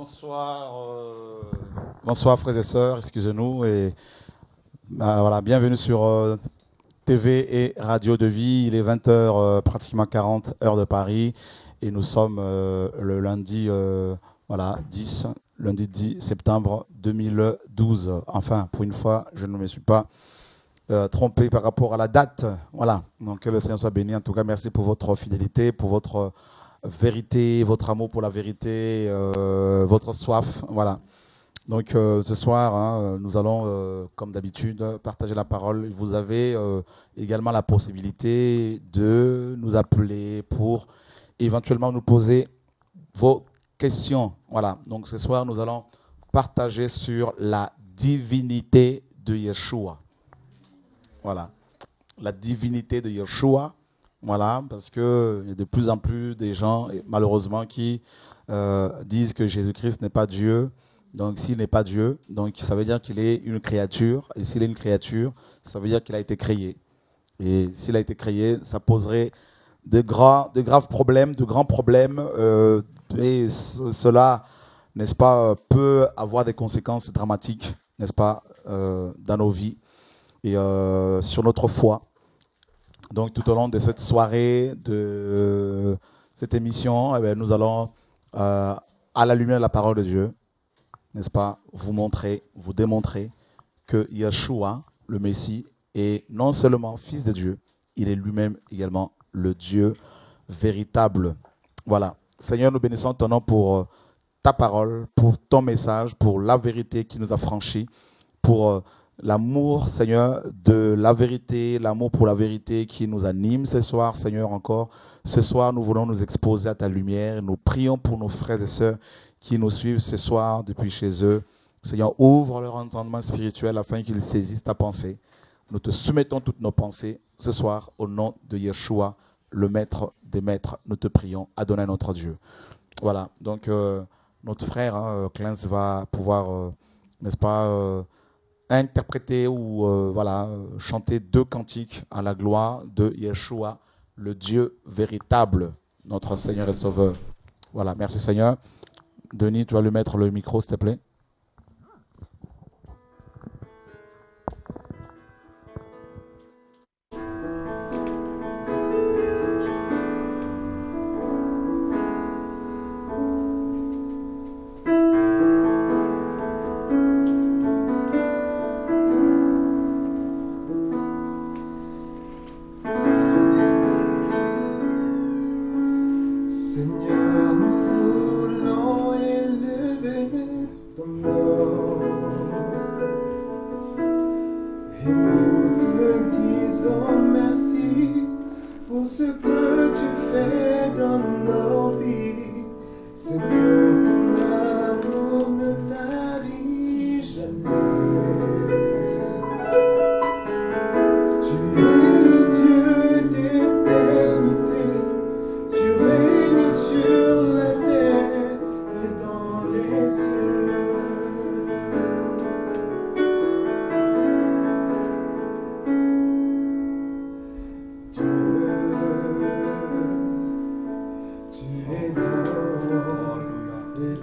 Bonsoir, bonsoir frères et sœurs, excusez-nous et voilà, bienvenue sur TV et Radio de Vie. Il est 20 h, pratiquement 40 heures de Paris et nous sommes le lundi voilà, 10, lundi 10 septembre 2012. Enfin, pour une fois, je ne me suis pas trompé par rapport à la date. Voilà, donc que le Seigneur soit béni. En tout cas, merci pour votre fidélité, pour votre vérité, votre amour pour la vérité, votre soif. Voilà. Donc ce soir, hein, nous allons, comme d'habitude, partager la parole. Vous avez également la possibilité de nous appeler pour éventuellement nous poser vos questions. Voilà. Donc ce soir, nous allons partager sur la divinité de Yeshua. Voilà. La divinité de Yeshua. Voilà, parce qu'il y a de plus en plus des gens, malheureusement, qui disent que Jésus-Christ n'est pas Dieu. Donc, s'il n'est pas Dieu, donc ça veut dire qu'il est une créature. Et s'il est une créature, ça veut dire qu'il a été créé. Et s'il a été créé, ça poserait de graves problèmes, de grands problèmes. Et cela, n'est-ce pas, peut avoir des conséquences dramatiques, n'est-ce pas, dans nos vies et sur notre foi. Donc tout au long de cette soirée, de cette émission, eh bien, nous allons, à la lumière de la parole de Dieu, n'est-ce pas, vous montrer, vous démontrer que Yeshua, le Messie, est non seulement fils de Dieu, il est lui-même également le Dieu véritable. Voilà. Seigneur, nous bénissons ton nom pour ta parole, pour ton message, pour la vérité qui nous a franchis, pour l'amour, Seigneur, de la vérité, l'amour pour la vérité qui nous anime ce soir, Seigneur, encore. Ce soir, nous voulons nous exposer à ta lumière. Nous prions pour nos frères et sœurs qui nous suivent ce soir depuis chez eux. Seigneur, ouvre leur entendement spirituel afin qu'ils saisissent ta pensée. Nous te soumettons toutes nos pensées ce soir au nom de Yeshua, le maître des maîtres. Nous te prions, Adonai notre Dieu. Voilà, donc notre frère, Clance, va pouvoir, n'est-ce pas, interpréter ou voilà, chanter 2 cantiques à la gloire de Yeshua, le Dieu véritable, notre Seigneur et Sauveur. Voilà, merci Seigneur. Denis, tu vas lui mettre le micro, s'il te plaît. Seigneur, nous voulons élever ton nom et nous te disons merci pour ce que tu fais dans nos vies. Seigneur, ton amour ne tarit jamais. Tu es le Dieu d'éternité. Tu règnes sur la terre et dans les cieux. Dieu, tu es grand et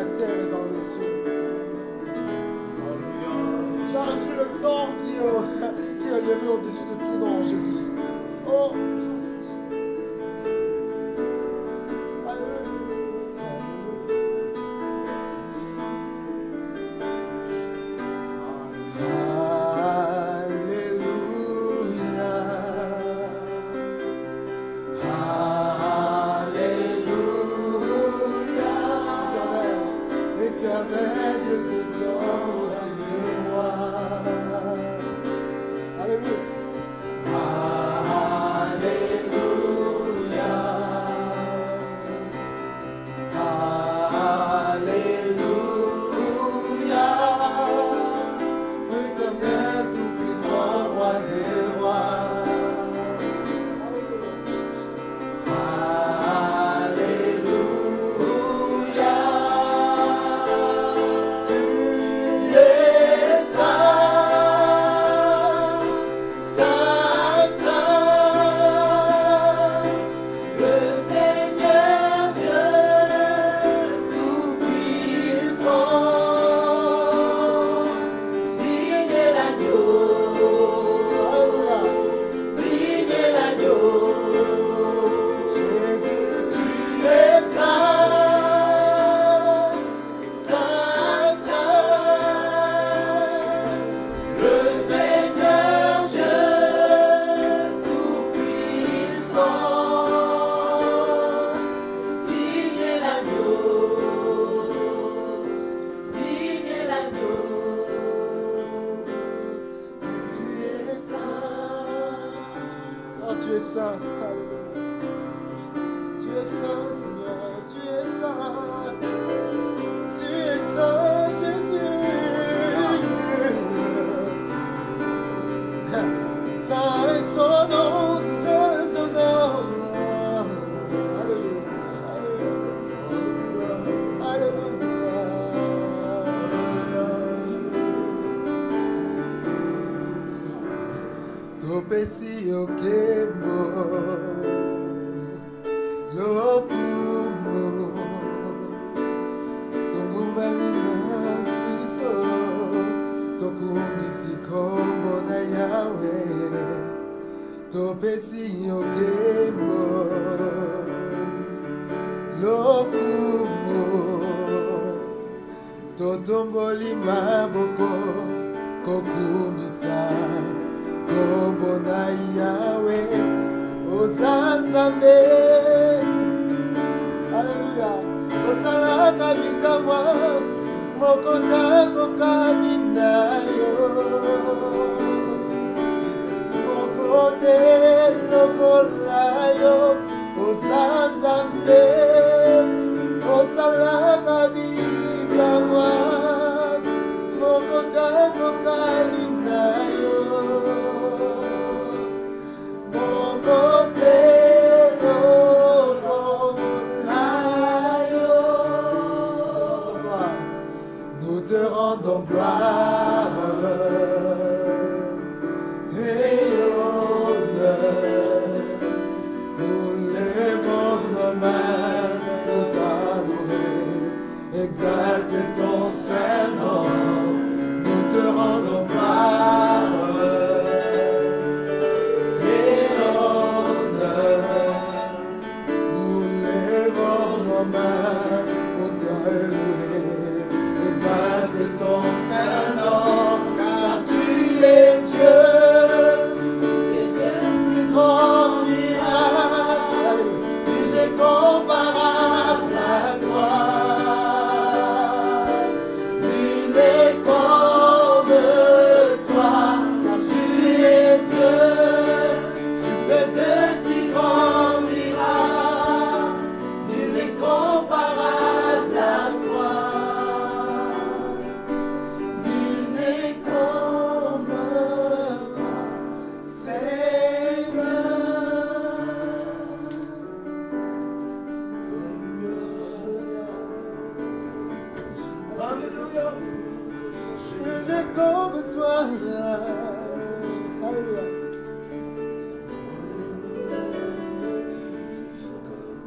la terre et dans les cieux. Tu as reçu le nom qui est élevé au-dessus de tout nom, Jésus. Oh!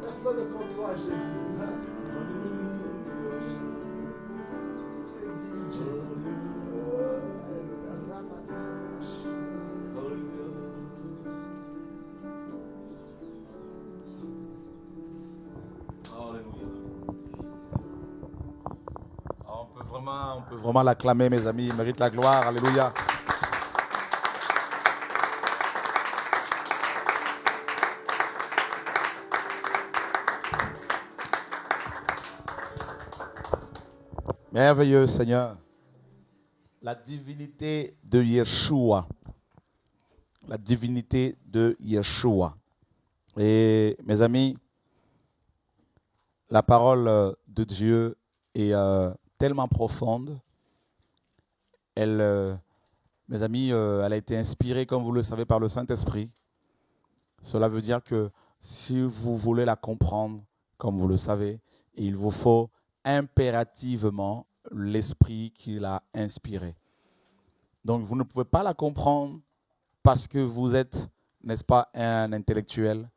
Personne comme toi, Jésus. On peut vraiment l'acclamer, mes amis. Il mérite la gloire. Alléluia. Merveilleux Seigneur. La divinité de Yeshua. La divinité de Yeshua. Et mes amis, la parole de Dieu est tellement profonde. Elle, mes amis, elle a été inspirée, comme vous le savez, par le Saint-Esprit. Cela veut dire que si vous voulez la comprendre, comme vous le savez, il vous faut impérativement l'Esprit qui l'a inspirée. Donc, vous ne pouvez pas la comprendre parce que vous êtes, n'est-ce pas, un intellectuel.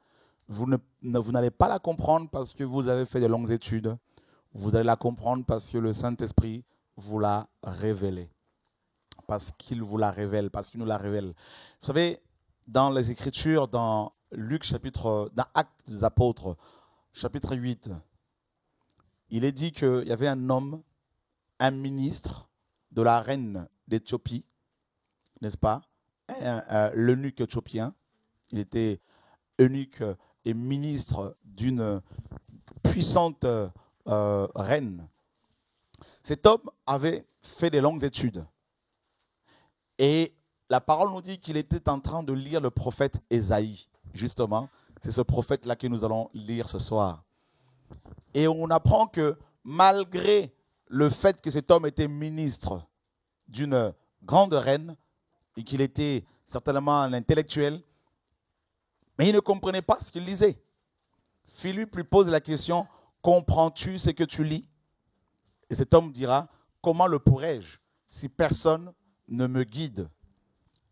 Vous n'allez pas la comprendre parce que vous avez fait de longues études. Vous allez la comprendre parce que le Saint-Esprit vous l'a révélée. Parce qu'il vous la révèle, parce qu'il nous la révèle. Vous savez, dans les Écritures, dans Luc dans Actes des Apôtres, chapitre 8, il est dit qu'il y avait un homme, un ministre de la reine d'Éthiopie, n'est-ce pas? L'eunuque éthiopien. Il était eunuque et ministre d'une puissante reine. Cet homme avait fait des longues études. Et la parole nous dit qu'il était en train de lire le prophète Ésaïe. Justement, c'est ce prophète-là que nous allons lire ce soir. Et on apprend que malgré le fait que cet homme était ministre d'une grande reine et qu'il était certainement un intellectuel, mais il ne comprenait pas ce qu'il lisait. Philippe lui pose la question, comprends-tu ce que tu lis? Et cet homme dira, comment le pourrais-je si personne ne me guide?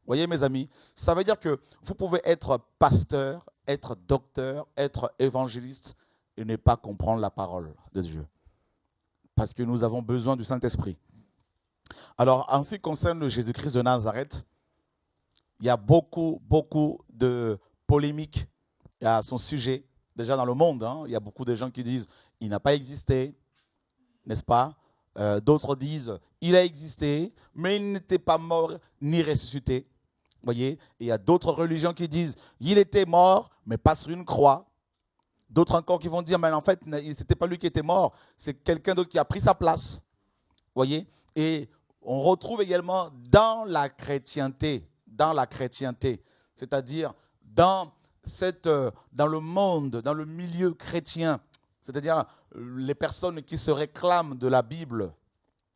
Voyez mes amis, ça veut dire que vous pouvez être pasteur, être docteur, être évangéliste et ne pas comprendre la parole de Dieu. Parce que nous avons besoin du Saint-Esprit. Alors, en ce qui concerne le Jésus-Christ de Nazareth, il y a beaucoup de polémiques à son sujet. Déjà dans le monde, il y a beaucoup de gens qui disent il n'a pas existé, n'est-ce pas? D'autres disent il a existé, mais il n'était pas mort ni ressuscité. Voyez? Et il y a d'autres religions qui disent il était mort, mais pas sur une croix. D'autres encore qui vont dire mais en fait, ce n'était pas lui qui était mort, c'est quelqu'un d'autre qui a pris sa place. Voyez? Et on retrouve également dans la chrétienté, c'est-à-dire dans le monde, dans le milieu chrétien, c'est-à-dire les personnes qui se réclament de la Bible,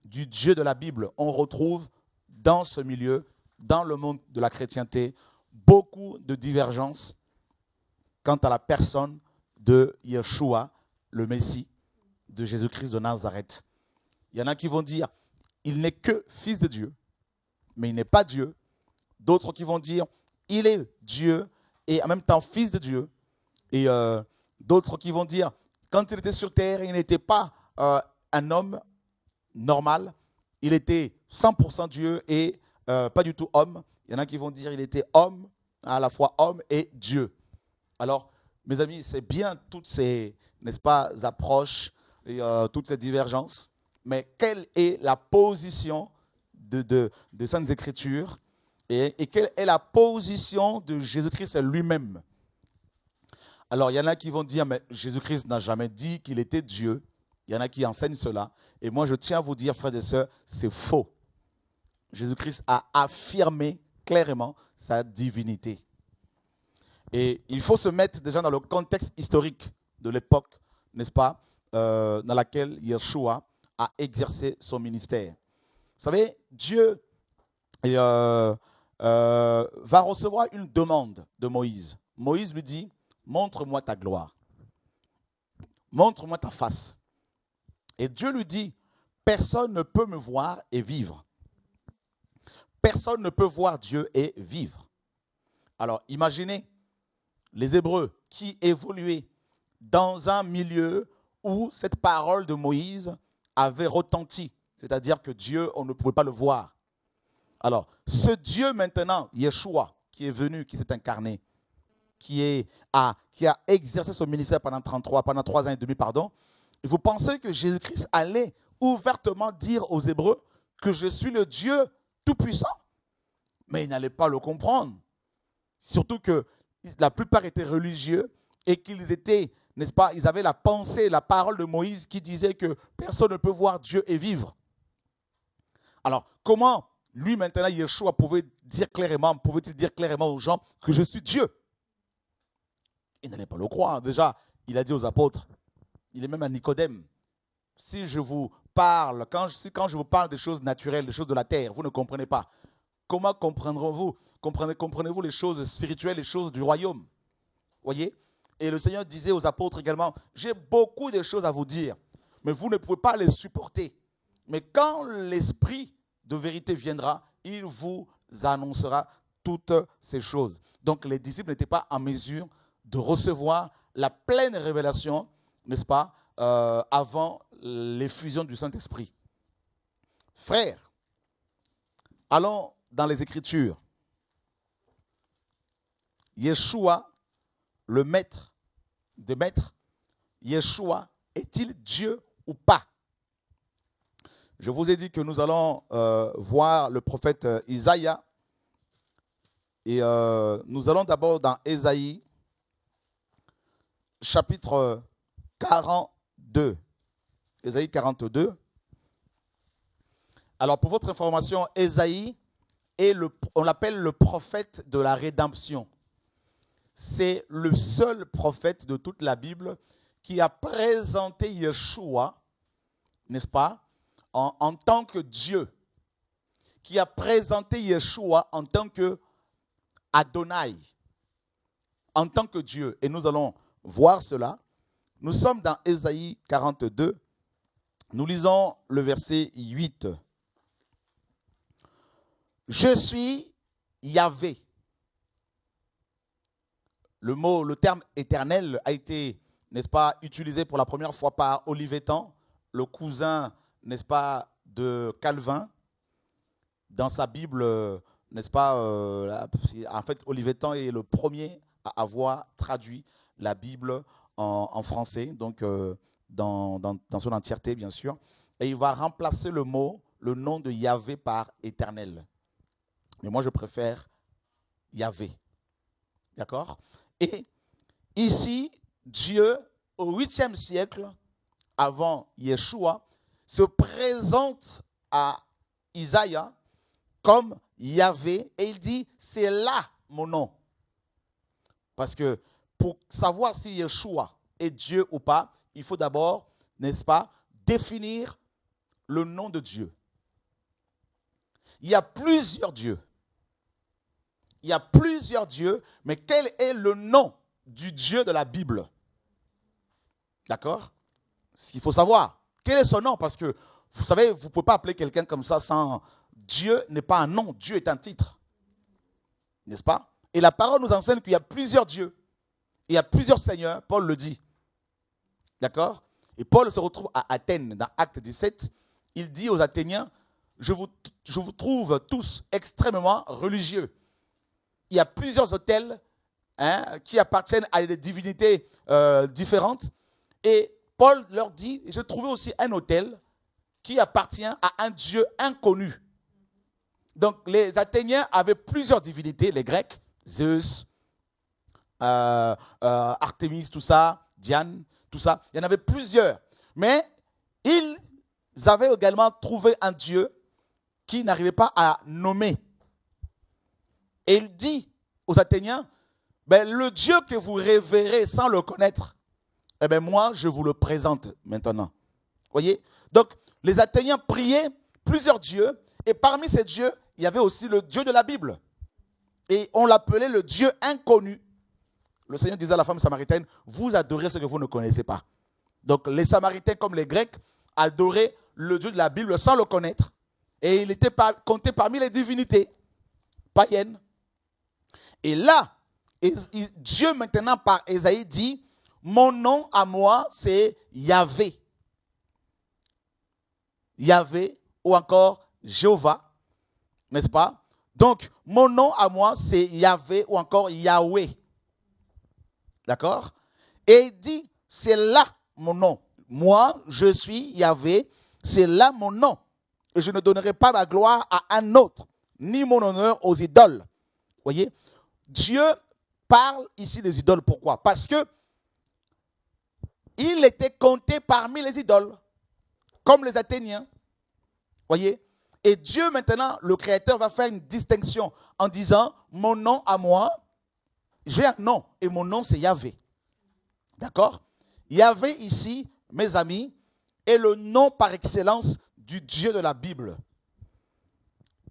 du Dieu de la Bible, on retrouve dans ce milieu, dans le monde de la chrétienté, beaucoup de divergences quant à la personne de Yeshua, le Messie, de Jésus-Christ de Nazareth. Il y en a qui vont dire, il n'est que fils de Dieu, mais il n'est pas Dieu. D'autres qui vont dire, il est Dieu et en même temps fils de Dieu. Et d'autres qui vont dire, quand il était sur terre, il n'était pas un homme normal. Il était 100% Dieu et pas du tout homme. Il y en a qui vont dire, il était homme, à la fois homme et Dieu. Alors, mes amis, c'est bien toutes ces, n'est-ce pas, approches et toutes ces divergences. Mais quelle est la position de Saintes Écritures et quelle est la position de Jésus-Christ lui-même? Alors, il y en a qui vont dire, mais Jésus-Christ n'a jamais dit qu'il était Dieu. Il y en a qui enseignent cela. Et moi, je tiens à vous dire, frères et sœurs, c'est faux. Jésus-Christ a affirmé clairement sa divinité. Et il faut se mettre déjà dans le contexte historique de l'époque, n'est-ce pas, dans laquelle Yeshua a exercé son ministère. Vous savez, Dieu va recevoir une demande de Moïse. Moïse lui dit, montre-moi ta gloire. Montre-moi ta face. Et Dieu lui dit, personne ne peut me voir et vivre. Personne ne peut voir Dieu et vivre. Alors, imaginez les Hébreux qui évoluaient dans un milieu où cette parole de Moïse avait retenti. C'est-à-dire que Dieu, on ne pouvait pas le voir. Alors, ce Dieu maintenant, Yeshua, qui est venu, qui s'est incarné, qui a exercé son ministère pendant 3 ans et demi, vous pensez que Jésus-Christ allait ouvertement dire aux Hébreux que je suis le Dieu Tout-Puissant. Mais ils n'allaient pas le comprendre. Surtout que la plupart étaient religieux et qu'ils étaient, n'est-ce pas, ils avaient la pensée, la parole de Moïse qui disait que personne ne peut voir Dieu et vivre. Alors, comment lui maintenant, Yeshua, pouvait-il dire clairement aux gens que je suis Dieu? Ils n'allaient pas le croire. Déjà, il a dit aux apôtres, il est même à Nicodème, si je vous parle, quand je vous parle des choses naturelles, des choses de la terre, vous ne comprenez pas. Comment comprendrez-vous? Comprenez-vous les choses spirituelles, les choses du royaume? Voyez? Et le Seigneur disait aux apôtres également, j'ai beaucoup de choses à vous dire, mais vous ne pouvez pas les supporter. Mais quand l'Esprit de vérité viendra, il vous annoncera toutes ces choses. Donc les disciples n'étaient pas en mesure de recevoir la pleine révélation, n'est-ce pas, avant l'effusion du Saint-Esprit. Frères, allons dans les Écritures. Yeshua, le maître des maîtres, Yeshua, est-il Dieu ou pas? Je vous ai dit que nous allons voir le prophète Isaïe. Et nous allons d'abord dans Ésaïe, chapitre 42. Ésaïe 42. Alors, pour votre information, Ésaïe, on l'appelle le prophète de la rédemption. C'est le seul prophète de toute la Bible qui a présenté Yeshua, n'est-ce pas, en tant que Dieu, qui a présenté Yeshua en tant que Adonai, en tant que Dieu. Et nous allons voir cela. Nous sommes dans Ésaïe 42. Nous lisons le verset 8. Je suis Yahvé. Le terme éternel a été, n'est-ce pas, utilisé pour la première fois par Olivetan, le cousin, n'est-ce pas, de Calvin, dans sa Bible, n'est-ce pas, en fait, Olivetan est le premier à avoir traduit la Bible en français, donc dans son entièreté, bien sûr, et il va remplacer le nom de Yahvé par éternel. Mais moi, je préfère Yahvé. D'accord? Et ici, Dieu, au 8e siècle, avant Yeshua, se présente à Isaïe comme Yahvé et il dit, c'est là mon nom. Parce que pour savoir si Yeshua est Dieu ou pas, il faut d'abord, n'est-ce pas, définir le nom de Dieu. Il y a plusieurs dieux. Il y a plusieurs dieux, mais quel est le nom du Dieu de la Bible? D'accord? Il faut savoir. Quel est son nom? Parce que, vous savez, vous ne pouvez pas appeler quelqu'un comme ça sans... Dieu n'est pas un nom, Dieu est un titre. N'est-ce pas? Et la parole nous enseigne qu'il y a plusieurs dieux. Il y a plusieurs seigneurs, Paul le dit. D'accord? Et Paul se retrouve à Athènes, dans Acte 17. Il dit aux Athéniens, je vous trouve tous extrêmement religieux. Il y a plusieurs autels qui appartiennent à des divinités différentes. Et Paul leur dit, j'ai trouvé aussi un autel qui appartient à un Dieu inconnu. Donc les Athéniens avaient plusieurs divinités, les Grecs, Zeus, Artémis, tout ça, Diane, tout ça. Il y en avait plusieurs. Mais ils avaient également trouvé un Dieu qui n'arrivait pas à nommer. Et il dit aux Athéniens, le Dieu que vous révérez sans le connaître, moi, je vous le présente maintenant. Voyez? Donc, les Athéniens priaient plusieurs dieux, et parmi ces dieux, il y avait aussi le Dieu de la Bible. Et on l'appelait le Dieu inconnu. Le Seigneur disait à la femme samaritaine, vous adorez ce que vous ne connaissez pas. Donc, les Samaritains, comme les Grecs, adoraient le Dieu de la Bible sans le connaître. Et il était compté parmi les divinités païennes. Et là, Dieu maintenant par Ésaïe dit, mon nom à moi c'est Yahvé. Yahvé ou encore Jéhovah, n'est-ce pas? Donc, mon nom à moi c'est Yahvé ou encore Yahweh. D'accord? Et il dit, c'est là mon nom. Moi, je suis Yahvé C'est là mon nom. Et je ne donnerai pas ma gloire à un autre, ni mon honneur aux idoles. Voyez, Dieu parle ici des idoles. Pourquoi? Parce que il était compté parmi les idoles, comme les Athéniens. Voyez? Et Dieu, maintenant, le Créateur, va faire une distinction en disant, mon nom à moi, j'ai un nom, et mon nom, c'est Yahvé. D'accord? Yahvé, ici, mes amis, est le nom par excellence du Dieu de la Bible.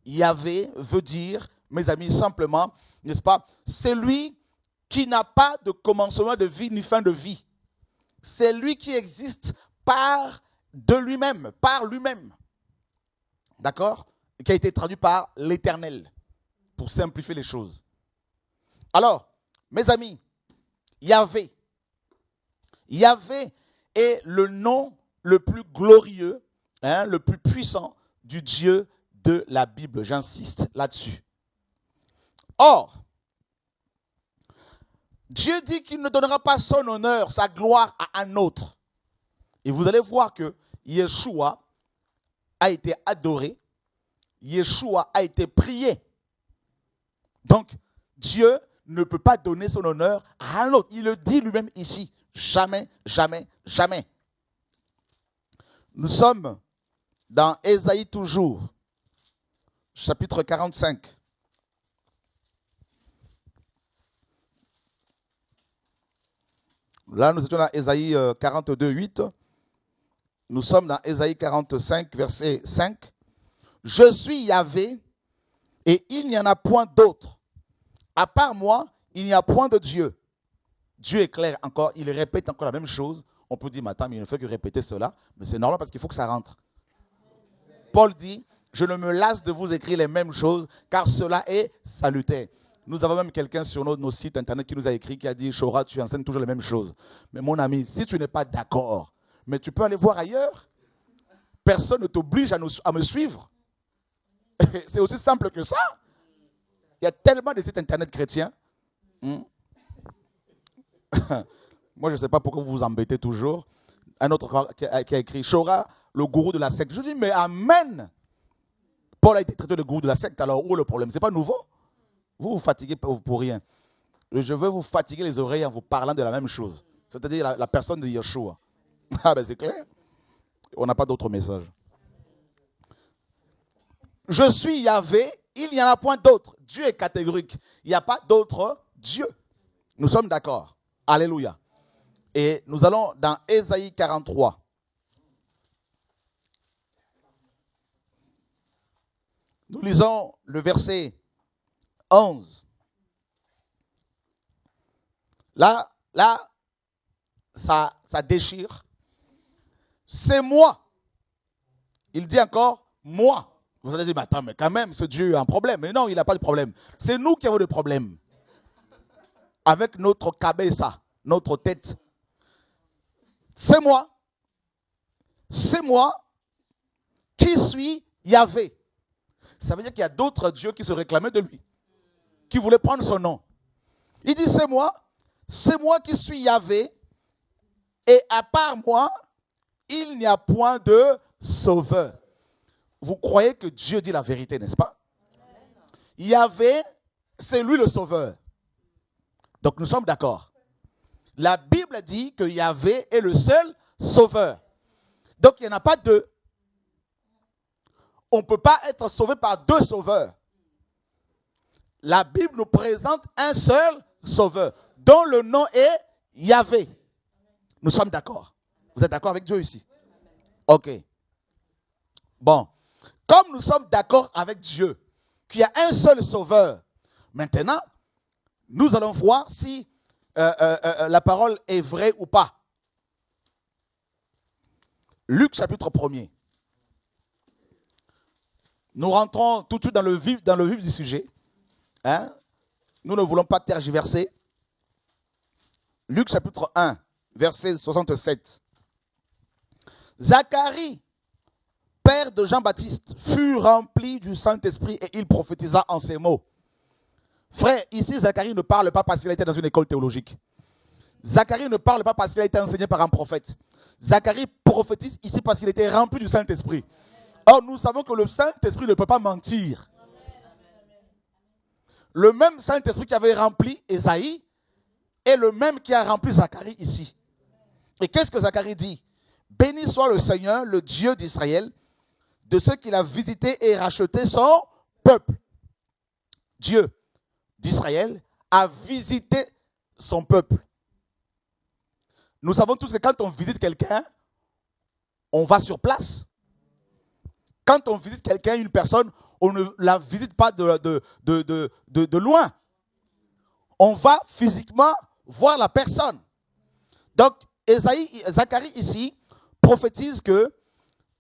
Yahvé veut dire, mes amis, simplement, n'est-ce pas, c'est lui qui n'a pas de commencement de vie ni fin de vie. C'est lui qui existe par lui-même. D'accord? Qui a été traduit par l'Éternel, pour simplifier les choses. Alors, mes amis, Yahvé est le nom le plus glorieux, le plus puissant du Dieu de la Bible. J'insiste là-dessus. Or, Dieu dit qu'il ne donnera pas son honneur, sa gloire à un autre. Et vous allez voir que Yeshua a été adoré, Yeshua a été prié. Donc, Dieu ne peut pas donner son honneur à un autre. Il le dit lui-même ici. Jamais, jamais, jamais. Nous sommes dans Ésaïe toujours, chapitre 45. Là, nous étions dans Ésaïe 42, 8. Nous sommes dans Ésaïe 45, verset 5. Je suis Yahvé et il n'y en a point d'autre. À part moi, il n'y a point de Dieu. Dieu est clair encore, il répète encore la même chose. On peut dire, mais attends, mais il ne fait que répéter cela. Mais c'est normal parce qu'il faut que ça rentre. Paul dit, je ne me lasse de vous écrire les mêmes choses car cela est salutaire. Nous avons même quelqu'un sur nos sites internet qui nous a écrit, qui a dit, Shora, tu enseignes toujours les mêmes choses. Mais mon ami, si tu n'es pas d'accord, mais tu peux aller voir ailleurs. Personne ne t'oblige à me suivre. C'est aussi simple que ça. Il y a tellement de sites internet chrétiens. Moi, je ne sais pas pourquoi vous vous embêtez toujours. Un autre qui a écrit, Shora, le gourou de la secte. Je dis, mais amen. Paul a été traité de gourou de la secte, alors où est le problème? Ce n'est pas nouveau. Vous vous fatiguez pour rien. Je veux vous fatiguer les oreilles en vous parlant de la même chose. C'est-à-dire la personne de Yeshua. Ah ben c'est clair. On n'a pas d'autre message. Je suis Yahvé, il n'y en a point d'autre. Dieu est catégorique. Il n'y a pas d'autre Dieu. Nous sommes d'accord. Alléluia. Et nous allons dans Ésaïe 43. Nous lisons le verset 11. Là, ça déchire. C'est moi. Il dit encore, moi. Vous allez dire, mais attends, mais quand même, ce Dieu a un problème. Mais non, il n'a pas de problème. C'est nous qui avons des problèmes. Avec notre cabeza, notre tête. C'est moi. C'est moi qui suis Yahvé. Ça veut dire qu'il y a d'autres dieux qui se réclamaient de lui, qui voulaient prendre son nom. Il dit, c'est moi qui suis Yahvé, et à part moi, il n'y a point de sauveur. Vous croyez que Dieu dit la vérité, n'est-ce pas? Yahvé, c'est lui le sauveur. Donc nous sommes d'accord. La Bible dit que Yahvé est le seul sauveur. Donc il n'y en a pas deux. On ne peut pas être sauvé par deux sauveurs. La Bible nous présente un seul sauveur, dont le nom est Yahvé. Nous sommes d'accord. Vous êtes d'accord avec Dieu ici? Ok. Bon. Comme nous sommes d'accord avec Dieu, qu'il y a un seul sauveur, maintenant, nous allons voir si la parole est vraie ou pas. Luc chapitre 1er. Nous rentrons tout de suite dans le vif du sujet. Hein? Nous ne voulons pas tergiverser. Luc chapitre 1, verset 67. Zacharie, père de Jean-Baptiste, fut rempli du Saint-Esprit et il prophétisa en ces mots. Frère, ici Zacharie ne parle pas parce qu'il était dans une école théologique. Zacharie ne parle pas parce qu'il a été enseigné par un prophète. Zacharie prophétise ici parce qu'il était rempli du Saint-Esprit. Or, nous savons que le Saint-Esprit ne peut pas mentir. Le même Saint-Esprit qui avait rempli Ésaïe est le même qui a rempli Zacharie ici. Et qu'est-ce que Zacharie dit? Béni soit le Seigneur, le Dieu d'Israël, de ceux qu'il a visité et racheté son peuple. Dieu d'Israël a visité son peuple. Nous savons tous que quand on visite quelqu'un, on va sur place. Quand on visite quelqu'un, une personne, on ne la visite pas de loin. On va physiquement voir la personne. Donc, Zacharie ici prophétise que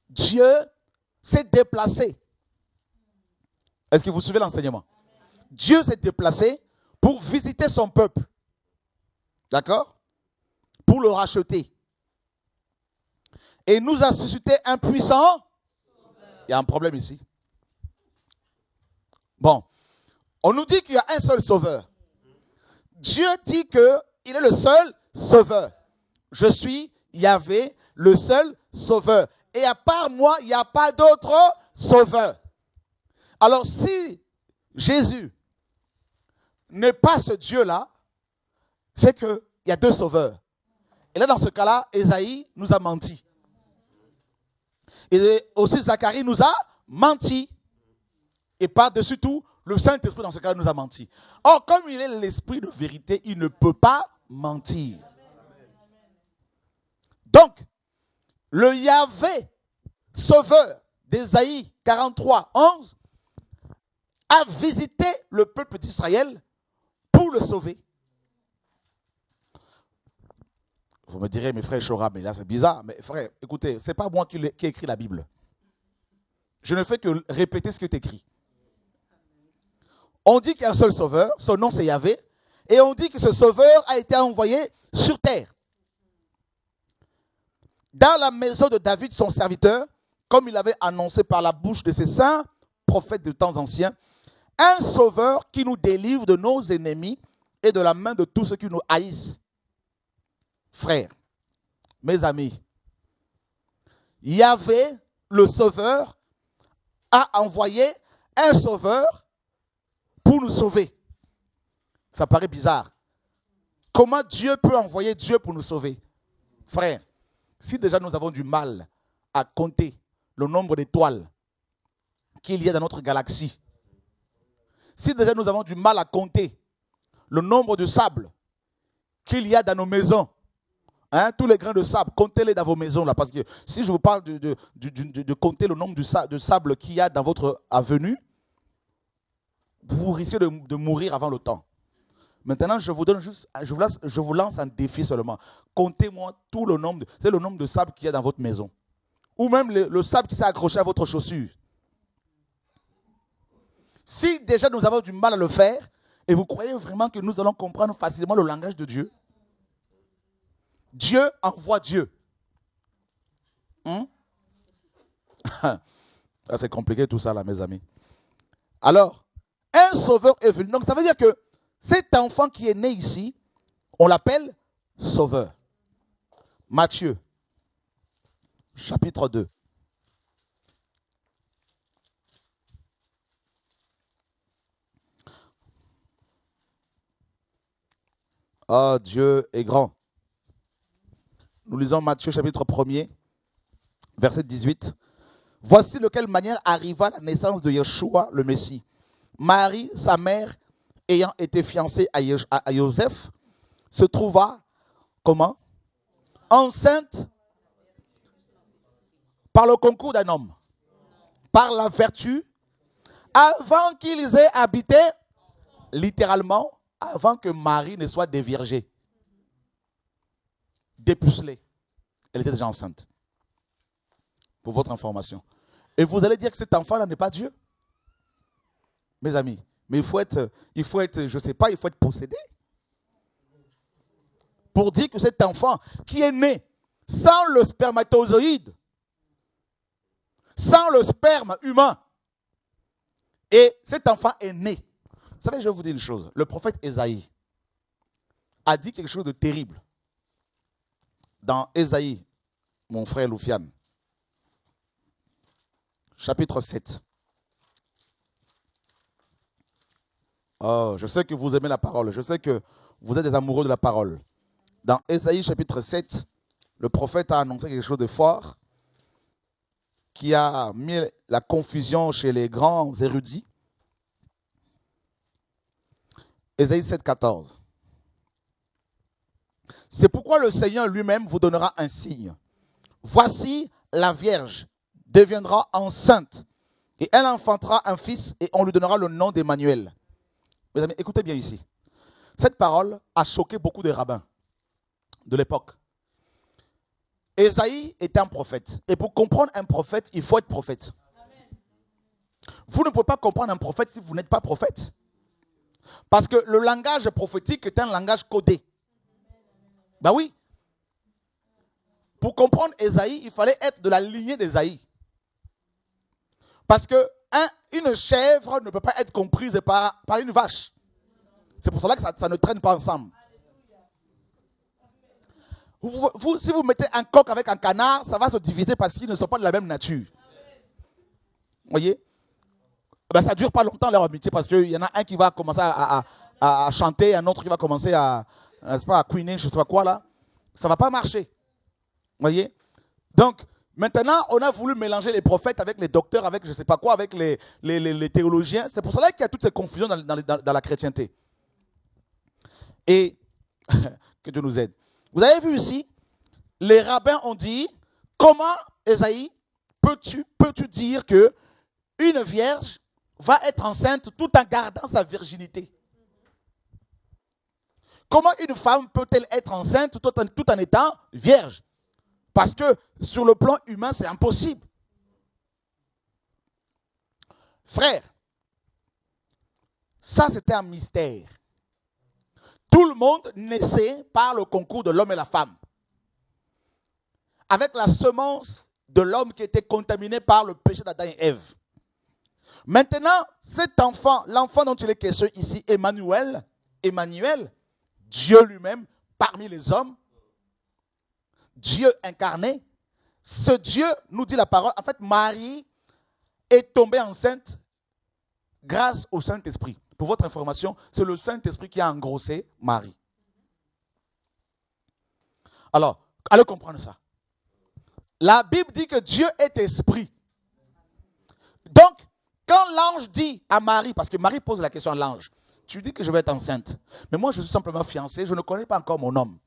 Dieu s'est déplacé. Est-ce que vous suivez l'enseignement? Dieu s'est déplacé pour visiter son peuple. D'accord? Pour le racheter. Et nous a suscité un puissant. Il y a un problème ici. Bon. On nous dit qu'il y a un seul sauveur. Dieu dit qu'il est le seul sauveur. Je suis Yahvé, le seul sauveur. Et à part moi, il n'y a pas d'autre sauveur. Alors si Jésus n'est pas ce Dieu-là, c'est qu'il y a deux sauveurs. Et là, dans ce cas-là, Ésaïe nous a menti. Et aussi Zacharie nous a menti. Et par-dessus tout, le Saint-Esprit dans ce cas-là nous a menti. Or, comme il est l'Esprit de vérité, il ne peut pas mentir. Donc, le Yahvé, sauveur d'Ésaïe 43, 11, a visité le peuple d'Israël pour le sauver. Vous me direz, mes frères Chora, mais là c'est bizarre. Mais frère, écoutez, ce n'est pas moi qui ai écrit la Bible. Je ne fais que répéter ce qui est écrit. On dit qu'il y a un seul sauveur, son nom c'est Yahvé, et on dit que ce sauveur a été envoyé sur terre. Dans la maison de David, son serviteur, comme il avait annoncé par la bouche de ses saints prophètes de temps anciens, un sauveur qui nous délivre de nos ennemis et de la main de tous ceux qui nous haïssent. Frères, mes amis, Yahvé, le sauveur, a envoyé un sauveur pour nous sauver. Ça paraît bizarre. Comment Dieu peut envoyer Dieu pour nous sauver? Frères, si déjà nous avons du mal à compter le nombre d'étoiles qu'il y a dans notre galaxie, si déjà nous avons du mal à compter le nombre de sables qu'il y a dans nos maisons, hein, tous les grains de sable, comptez-les dans vos maisons là, parce que si je vous parle de compter le nombre de sable qu'il y a dans votre avenue, vous risquez de mourir avant le temps. Maintenant, je vous lance un défi seulement. Comptez-moi tout le nombre, c'est le nombre de sable qu'il y a dans votre maison. Ou même le sable qui s'est accroché à votre chaussure. Si déjà nous avons du mal à le faire, et vous croyez vraiment que nous allons comprendre facilement le langage de Dieu? Dieu envoie Dieu. Ça c'est compliqué tout ça là, mes amis. Alors, un sauveur est venu. Donc ça veut dire que cet enfant qui est né ici, on l'appelle sauveur. Matthieu, chapitre 2. Oh, Dieu est grand. Nous lisons Matthieu chapitre 1er, verset 18. Voici de quelle manière arriva la naissance de Yeshua, le Messie. Marie, sa mère, ayant été fiancée à Joseph, se trouva, comment? Enceinte par le concours d'un homme, par la vertu, avant qu'ils aient habité, littéralement, avant que Marie ne soit déviergée, dépucelée. Elle était déjà enceinte. Pour votre information. Et vous allez dire que cet enfant-là n'est pas Dieu? Mes amis, mais il faut être, je ne sais pas, il faut être possédé. Pour dire que cet enfant qui est né sans le spermatozoïde, sans le sperme humain, et cet enfant est né. Vous savez, je vais vous dire une chose. Le prophète Ésaïe a dit quelque chose de terrible dans Ésaïe, mon frère Loufiane, chapitre 7. Oh, je sais que vous aimez la parole. Je sais que vous êtes des amoureux de la parole. Dans Ésaïe chapitre 7, le prophète a annoncé quelque chose de fort qui a mis la confusion chez les grands érudits. Ésaïe 7, 14. C'est pourquoi le Seigneur lui-même vous donnera un signe. Voici, la Vierge deviendra enceinte et elle enfantera un fils et on lui donnera le nom d'Emmanuel. Mes amis, écoutez bien ici. Cette parole a choqué beaucoup de rabbins de l'époque. Ésaïe était un prophète. Et pour comprendre un prophète, il faut être prophète. Vous ne pouvez pas comprendre un prophète si vous n'êtes pas prophète. Parce que le langage prophétique est un langage codé. Ben oui. Pour comprendre Ésaïe, il fallait être de la lignée d'Ésaïe. Parce que une chèvre ne peut pas être comprise par une vache. C'est pour cela que ça ne traîne pas ensemble. Si vous mettez un coq avec un canard, ça va se diviser parce qu'ils ne sont pas de la même nature. Vous voyez? Ben, ça ne dure pas longtemps leur amitié parce qu'il y en a un qui va commencer à chanter, un autre qui va commencer à couiner, je ne sais pas quoi là. Ça ne va pas marcher. Vous voyez? Donc, maintenant, on a voulu mélanger les prophètes avec les docteurs, avec je ne sais pas quoi, avec les théologiens. C'est pour cela qu'il y a toutes ces confusions dans la chrétienté. Et, que Dieu nous aide. Vous avez vu ici, les rabbins ont dit, comment, Ésaïe, peux-tu dire que une vierge va être enceinte tout en gardant sa virginité? Comment une femme peut-elle être enceinte tout en étant vierge? Parce que sur le plan humain, c'est impossible. Frère, ça c'était un mystère. Tout le monde naissait par le concours de l'homme et la femme. Avec la semence de l'homme qui était contaminé par le péché d'Adam et Ève. Maintenant, cet enfant, l'enfant dont il est question ici, Emmanuel, Dieu lui-même, parmi les hommes, Dieu incarné, ce Dieu, nous dit la parole, en fait, Marie est tombée enceinte grâce au Saint-Esprit. Pour votre information, c'est le Saint-Esprit qui a engrossé Marie. Alors, allez comprendre ça. La Bible dit que Dieu est esprit. Donc, quand l'ange dit à Marie, parce que Marie pose la question à l'ange, tu dis que je vais être enceinte, mais moi je suis simplement fiancée, je ne connais pas encore mon homme.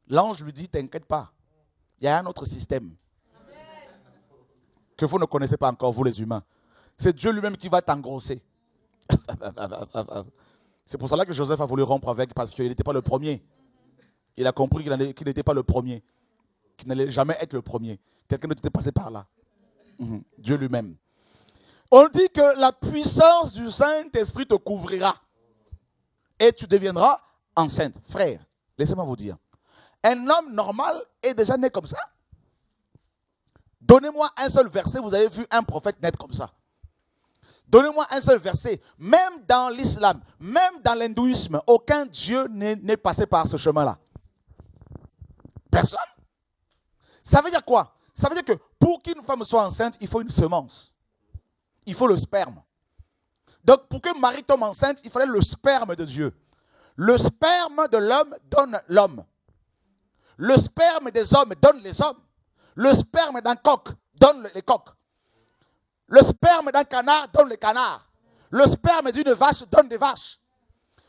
L'ange lui dit, t'inquiète pas, il y a un autre système que vous ne connaissez pas encore, vous les humains. C'est Dieu lui-même qui va t'engrosser. C'est pour cela que Joseph a voulu rompre avec, parce qu'il n'était pas le premier. Il a compris qu'il n'était pas le premier, qu'il n'allait jamais être le premier. Quelqu'un d'autre était passé par là. Dieu lui-même. On dit que la puissance du Saint-Esprit te couvrira. Et tu deviendras enceinte. Frère, laissez-moi vous dire. Un homme normal est déjà né comme ça. Donnez-moi un seul verset, vous avez vu un prophète naître comme ça. Donnez-moi un seul verset. Même dans l'islam, même dans l'hindouisme, aucun Dieu n'est passé par ce chemin-là. Personne. Ça veut dire quoi? Ça veut dire que pour qu'une femme soit enceinte, il faut une semence. Il faut le sperme. Donc pour que Marie tombe enceinte, il fallait le sperme de Dieu. Le sperme de l'homme donne l'homme. Le sperme des hommes donne les hommes. Le sperme d'un coq donne les coqs. Le sperme d'un canard donne les canards. Le sperme d'une vache donne des vaches.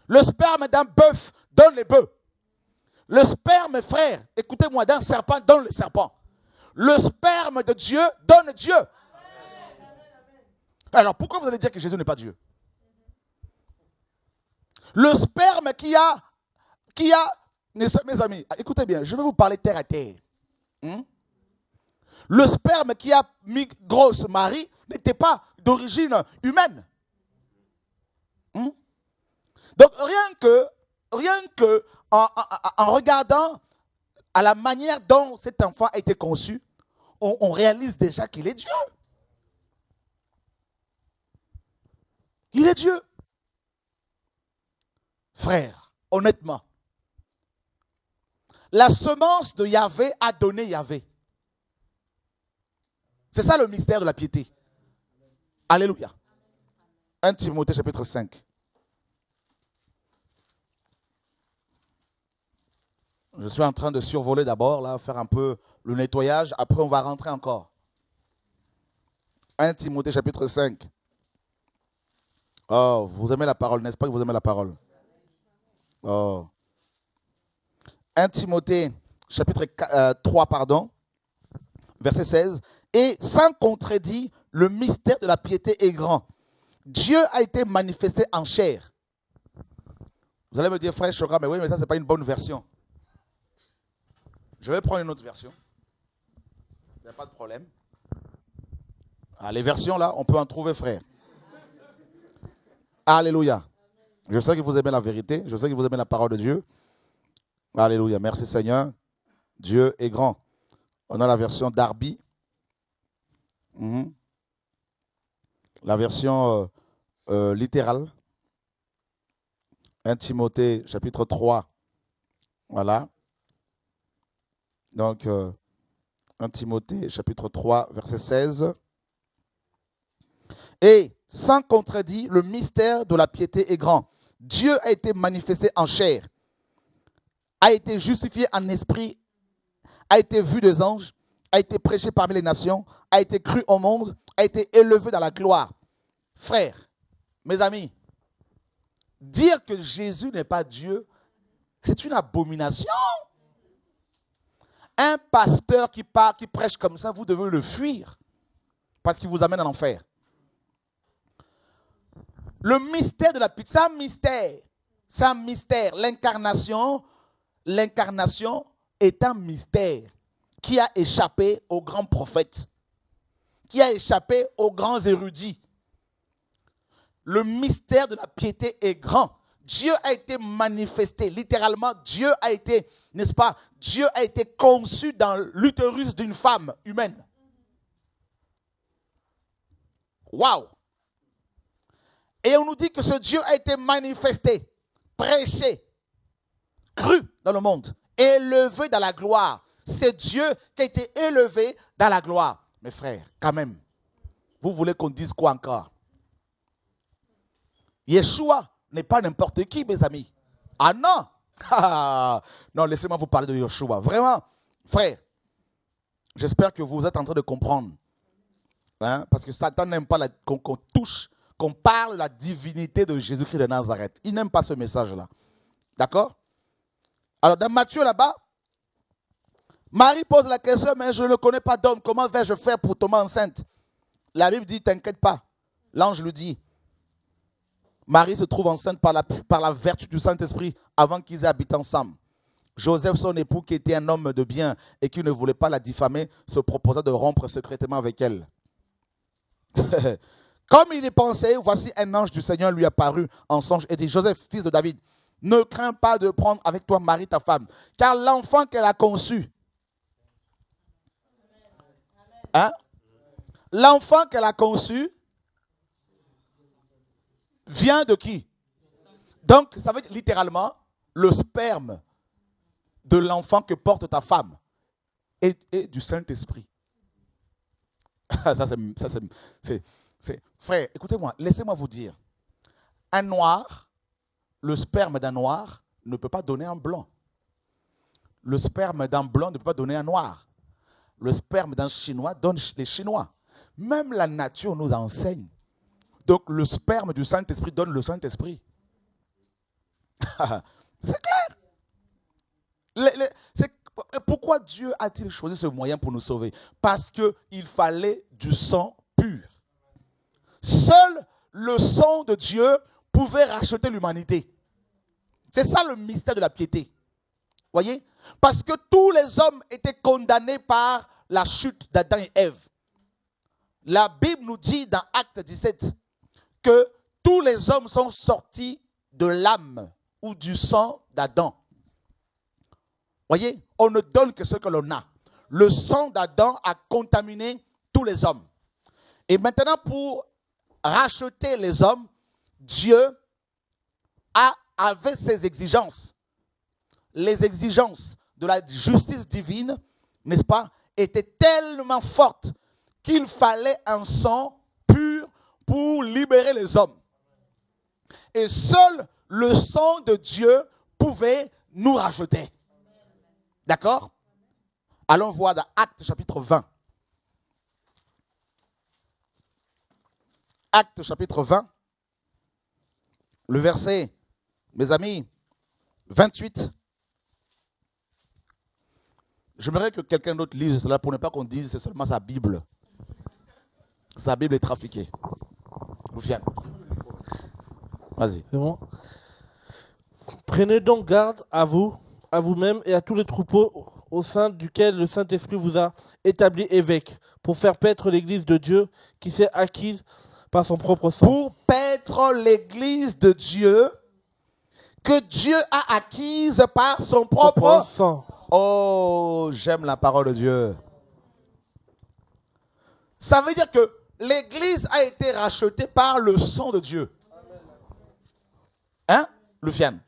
Le sperme d'un bœuf donne les bœufs. Le sperme, frère, écoutez-moi, d'un serpent donne le serpent. Le sperme de Dieu donne Dieu. Alors pourquoi vous allez dire que Jésus n'est pas Dieu? Le sperme qui a, mes amis, écoutez bien, je vais vous parler terre à terre. Le sperme qui a mis grosse Marie n'était pas d'origine humaine. Donc rien que en regardant à la manière dont cet enfant a été conçu, on réalise déjà qu'il est Dieu. Il est Dieu. Frère, honnêtement, La semence de Yahvé a donné Yahvé. C'est ça le mystère de la piété. Alléluia. 1 Timothée chapitre 5. Je suis en train de survoler d'abord, là, faire un peu le nettoyage. Après, on va rentrer encore. 1 Timothée chapitre 5. Oh, vous aimez la parole, n'est-ce pas que vous aimez la parole? Oh. 1 Timothée chapitre 3, pardon, verset 16. Et sans contredit, le mystère de la piété est grand. Dieu a été manifesté en chair. Vous allez me dire, frère Chokra, mais oui, mais ça, ce n'est pas une bonne version. Je vais prendre une autre version. Il n'y a pas de problème. Ah, les versions, là, on peut en trouver, frère. Alléluia. Je sais que vous aimez la vérité. Je sais que vous aimez la parole de Dieu. Alléluia. Merci, Seigneur. Dieu est grand. On a la version Darby. La version littérale. 1 Timothée, chapitre 3. Voilà. Donc, 1 Timothée, chapitre 3, verset 16. Et, sans contredit, le mystère de la piété est grand. Dieu a été manifesté en chair, a été justifié en esprit, a été vu des anges, a été prêché parmi les nations, a été cru au monde, a été élevé dans la gloire. Frères, mes amis, dire que Jésus n'est pas Dieu, c'est une abomination. Un pasteur qui prêche comme ça, vous devez le fuir parce qu'il vous amène en enfer. Le mystère de la piété, c'est un mystère. L'incarnation est un mystère qui a échappé aux grands prophètes, qui a échappé aux grands érudits. Le mystère de la piété est grand. Dieu a été manifesté, littéralement, Dieu a été, n'est-ce pas, Dieu a été conçu dans l'utérus d'une femme humaine. Waouh! Et on nous dit que ce Dieu a été manifesté, prêché, cru dans le monde, élevé dans la gloire. C'est Dieu qui a été élevé dans la gloire. Mes frères, quand même, vous voulez qu'on dise quoi encore? Yeshua n'est pas n'importe qui, mes amis. Ah non! Non, laissez-moi vous parler de Yeshua. Vraiment, frère, j'espère que vous êtes en train de comprendre. Hein? Parce que Satan n'aime pas qu'on touche, qu'on parle de la divinité de Jésus-Christ de Nazareth. Il n'aime pas ce message-là. D'accord? Alors, dans Matthieu, là-bas, Marie pose la question, mais je ne connais pas d'homme. Comment vais-je faire pour tomber enceinte? La Bible dit, t'inquiète pas. L'ange lui dit, Marie se trouve enceinte par la vertu du Saint-Esprit avant qu'ils aient habité ensemble. Joseph, son époux, qui était un homme de bien et qui ne voulait pas la diffamer, se proposa de rompre secrètement avec elle. Comme il y pensait, voici un ange du Seigneur lui apparut en songe et dit, Joseph, fils de David, ne crains pas de prendre avec toi Marie, ta femme, car l'enfant qu'elle a conçu, hein? L'enfant qu'elle a conçu vient de qui? Donc, ça veut dire littéralement, le sperme de l'enfant que porte ta femme est du Saint-Esprit. Frère, écoutez-moi, laissez-moi vous dire. Un noir, le sperme d'un noir ne peut pas donner un blanc. Le sperme d'un blanc ne peut pas donner un noir. Le sperme d'un chinois donne les chinois. Même la nature nous enseigne. Donc le sperme du Saint-Esprit donne le Saint-Esprit. C'est clair. Pourquoi Dieu a-t-il choisi ce moyen pour nous sauver? Parce qu'il fallait du sang pur. Seul le sang de Dieu pouvait racheter l'humanité. C'est ça le mystère de la piété. Voyez? Parce que tous les hommes étaient condamnés par la chute d'Adam et Ève. La Bible nous dit dans Acte 17 que tous les hommes sont sortis de l'âme ou du sang d'Adam. Voyez, on ne donne que ce que l'on a. Le sang d'Adam a contaminé tous les hommes. Et maintenant, pour racheter les hommes, Dieu avait ses exigences. Les exigences de la justice divine, n'est-ce pas, était tellement forte qu'il fallait un sang pur pour libérer les hommes. Et seul le sang de Dieu pouvait nous racheter. D'accord? Allons voir dans Actes chapitre 20. Actes chapitre 20, le verset, mes amis, 28. J'aimerais que quelqu'un d'autre lise cela pour ne pas qu'on dise c'est seulement sa Bible. Sa Bible est trafiquée. Loufiane. Vas-y. C'est bon. Prenez donc garde à vous, à vous-même et à tous les troupeaux au sein duquel le Saint-Esprit vous a établi évêque, pour faire paître l'Église de Dieu qui s'est acquise par son propre sang. Pour paître l'Église de Dieu que Dieu a acquise par son propre sang. Oh, j'aime la parole de Dieu. Ça veut dire que l'Église a été rachetée par le sang de Dieu. Hein, Lufiane?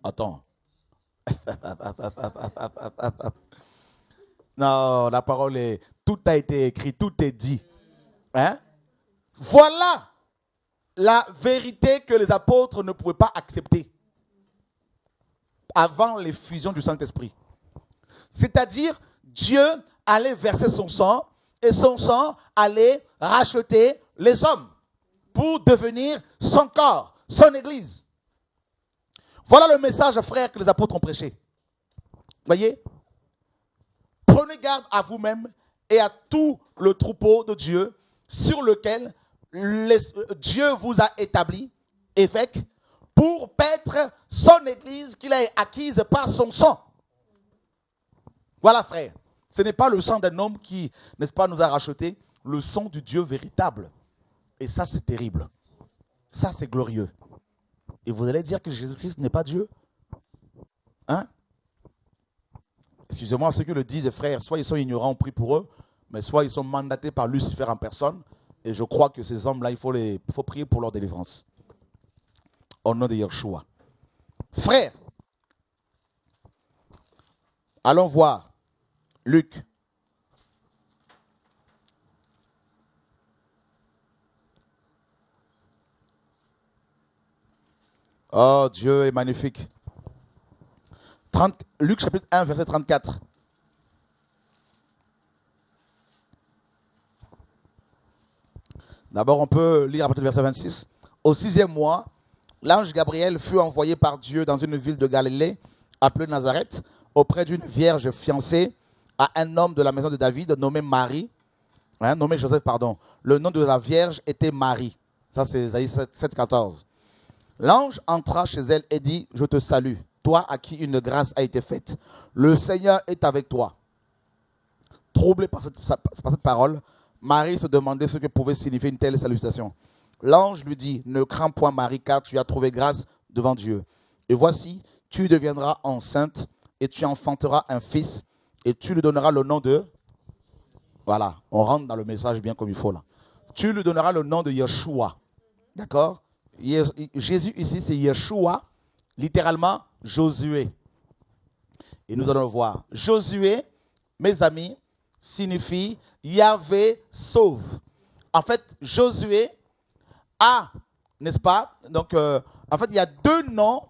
Attends. Non, la parole est... Tout a été écrit, tout est dit. Hein? Voilà la vérité que les apôtres ne pouvaient pas accepter avant l'effusion du Saint-Esprit. C'est-à-dire, Dieu allait verser son sang et son sang allait racheter les hommes pour devenir son corps, son église. Voilà le message, frère, que les apôtres ont prêché. Voyez? Prenez garde à vous-même et à tout le troupeau de Dieu sur lequel Dieu vous a établi, évêque, pour paître son église qu'il a acquise par son sang. Voilà, frère. Ce n'est pas le sang d'un homme qui, n'est-ce pas, nous a racheté, le sang du Dieu véritable. Et ça, c'est terrible. Ça, c'est glorieux. Et vous allez dire que Jésus-Christ n'est pas Dieu? Hein? Excusez-moi, ceux qui le disent, frères, soit ils sont ignorants, on prie pour eux, mais soit ils sont mandatés par Lucifer en personne. Et je crois que ces hommes-là, il faut prier pour leur délivrance. Au nom de Yeshua. Frères, allons voir Luc. Oh, Dieu est magnifique. Luc chapitre 1, verset 34. D'abord, on peut lire à partir du verset 26. Au 6e mois, l'ange Gabriel fut envoyé par Dieu dans une ville de Galilée, appelée Nazareth, auprès d'une vierge fiancée à un homme de la maison de David nommé nommé Joseph, pardon. Le nom de la vierge était Marie. Ça, c'est Ésaïe 7, 14. L'ange entra chez elle et dit, je te salue, toi à qui une grâce a été faite. Le Seigneur est avec toi. Troublée par cette parole, Marie se demandait ce que pouvait signifier une telle salutation. L'ange lui dit, ne crains point Marie, car tu as trouvé grâce devant Dieu. Et voici, tu deviendras enceinte et tu enfanteras un fils et tu lui donneras le nom de... Voilà, on rentre dans le message bien comme il faut là. Tu lui donneras le nom de Yeshua. D'accord? Jésus ici, c'est Yeshua, littéralement Josué. Et nous allons le voir. Josué, mes amis, signifie Yahvé sauve. En fait, Josué a, n'est-ce pas? Donc, en fait, il y a deux noms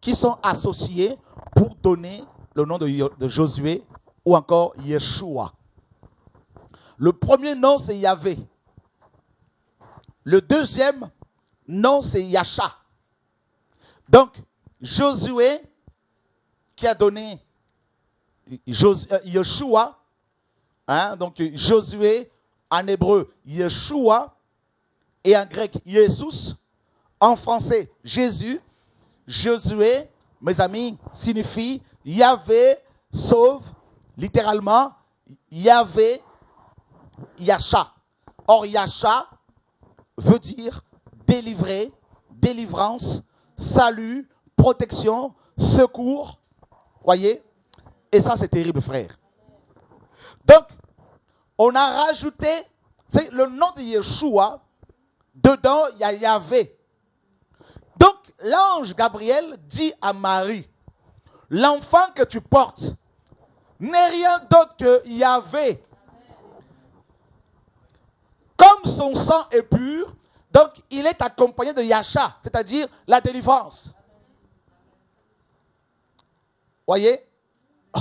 qui sont associés pour donner le nom de Josué ou encore Yeshua. Le premier nom, c'est Yahvé. Le deuxième nom, c'est Yasha. Donc, Josué, qui a donné Yeshua, donc Josué, en hébreu, Yeshua, et en grec, Jesus, en français, Jésus. Josué, mes amis, signifie Yahvé sauve, littéralement, Yahvé, Yasha. Or, Yasha veut dire délivrer, délivrance, salut, protection, secours. Voyez? Et ça, c'est terrible, frère. Donc, on a rajouté, c'est le nom de Yeshua, dedans, il y a Yahvé. Donc, l'ange Gabriel dit à Marie, l'enfant que tu portes n'est rien d'autre que Yahvé. Comme son sang est pur, donc il est accompagné de Yasha, c'est-à-dire la délivrance. Voyez?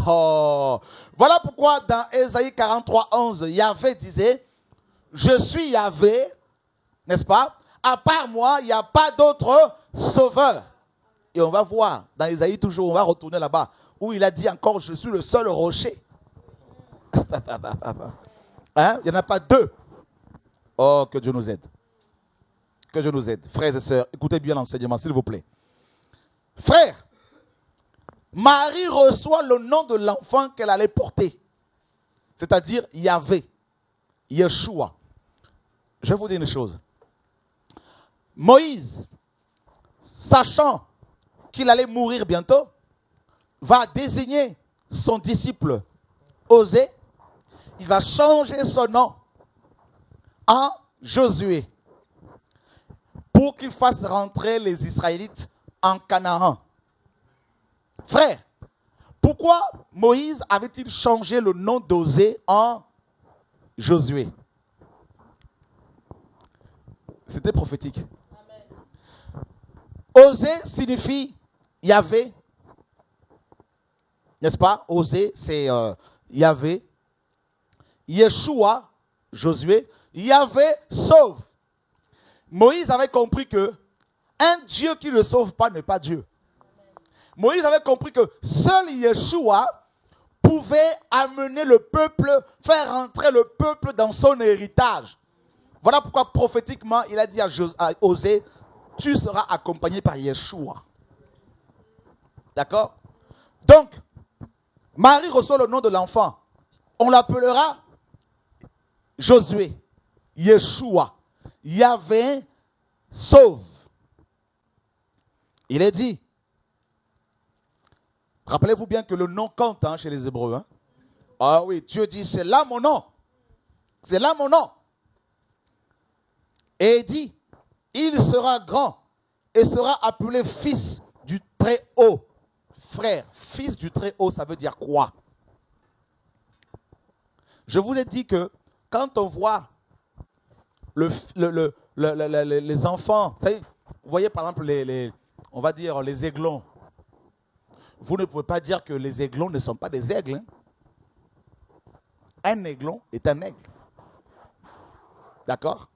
Oh. Voilà pourquoi dans Ésaïe 43, 11, Yahvé disait, je suis Yahvé, n'est-ce pas? À part moi, il n'y a pas d'autre sauveur. Et on va voir, dans Ésaïe toujours, on va retourner là-bas, où il a dit encore, je suis le seul rocher. Hein? Il n'y en a pas deux. Oh, que Dieu nous aide. Que Dieu nous aide. Frères et sœurs, écoutez bien l'enseignement, s'il vous plaît. Frères, Marie reçoit le nom de l'enfant qu'elle allait porter. C'est-à-dire Yahvé, Yeshua. Je vais vous dire une chose. Moïse, sachant qu'il allait mourir bientôt, va désigner son disciple Osée. Il va changer son nom en Josué pour qu'il fasse rentrer les Israélites en Canaan. Frère, pourquoi Moïse avait-il changé le nom d'Osée en Josué? C'était prophétique. Osée signifie Yahvé, n'est-ce pas? Osée, c'est Yahvé. Yeshua, Josué, Yahvé sauve. Moïse avait compris que un Dieu qui ne sauve pas n'est pas Dieu. Moïse avait compris que seul Yeshua pouvait amener le peuple, faire entrer le peuple dans son héritage. Voilà pourquoi prophétiquement, il a dit à Osée, tu seras accompagné par Yeshua. D'accord? Donc, Marie reçoit le nom de l'enfant. On l'appellera Josué, Yeshua, Yahvé sauve. Il est dit. Rappelez-vous bien que le nom compte chez les Hébreux. Hein? Ah oui, Dieu dit, c'est là mon nom. C'est là mon nom. Et il dit, il sera grand et sera appelé fils du Très-Haut. Frère, fils du Très-Haut, ça veut dire quoi? Je vous ai dit que quand on voit les enfants, vous voyez par exemple on va dire les aiglons. Vous ne pouvez pas dire que les aiglons ne sont pas des aigles. Hein? Un aiglon est un aigle. D'accord?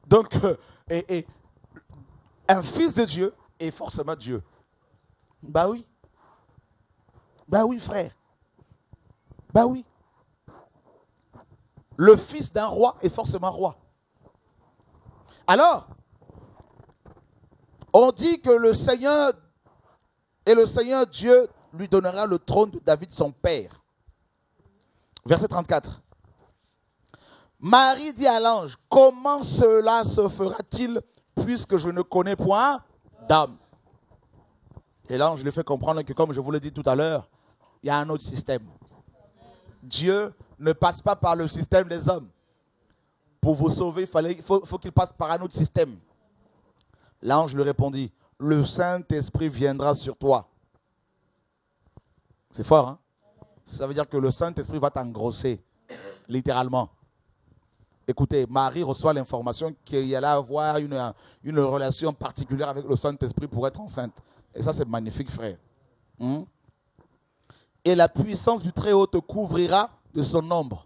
Donc, un fils de Dieu est forcément Dieu. Bah oui. Bah oui, frère. Bah oui. Le fils d'un roi est forcément roi. Alors, on dit que le Seigneur Dieu lui donnera le trône de David son père. Verset 34. Marie dit à l'ange, comment cela se fera-t-il puisque je ne connais point d'homme? Et l'ange lui fait comprendre que, comme je vous l'ai dit tout à l'heure, il y a un autre système. Dieu ne passe pas par le système des hommes. Pour vous sauver, il faut qu'il passe par un autre système. L'ange lui répondit, le Saint-Esprit viendra sur toi. C'est fort, hein? Ça veut dire que le Saint-Esprit va t'engrosser, littéralement. Écoutez, Marie reçoit l'information qu'il allait avoir une relation particulière avec le Saint-Esprit pour être enceinte. Et ça, c'est magnifique, frère. Et la puissance du Très-Haut te couvrira de son ombre.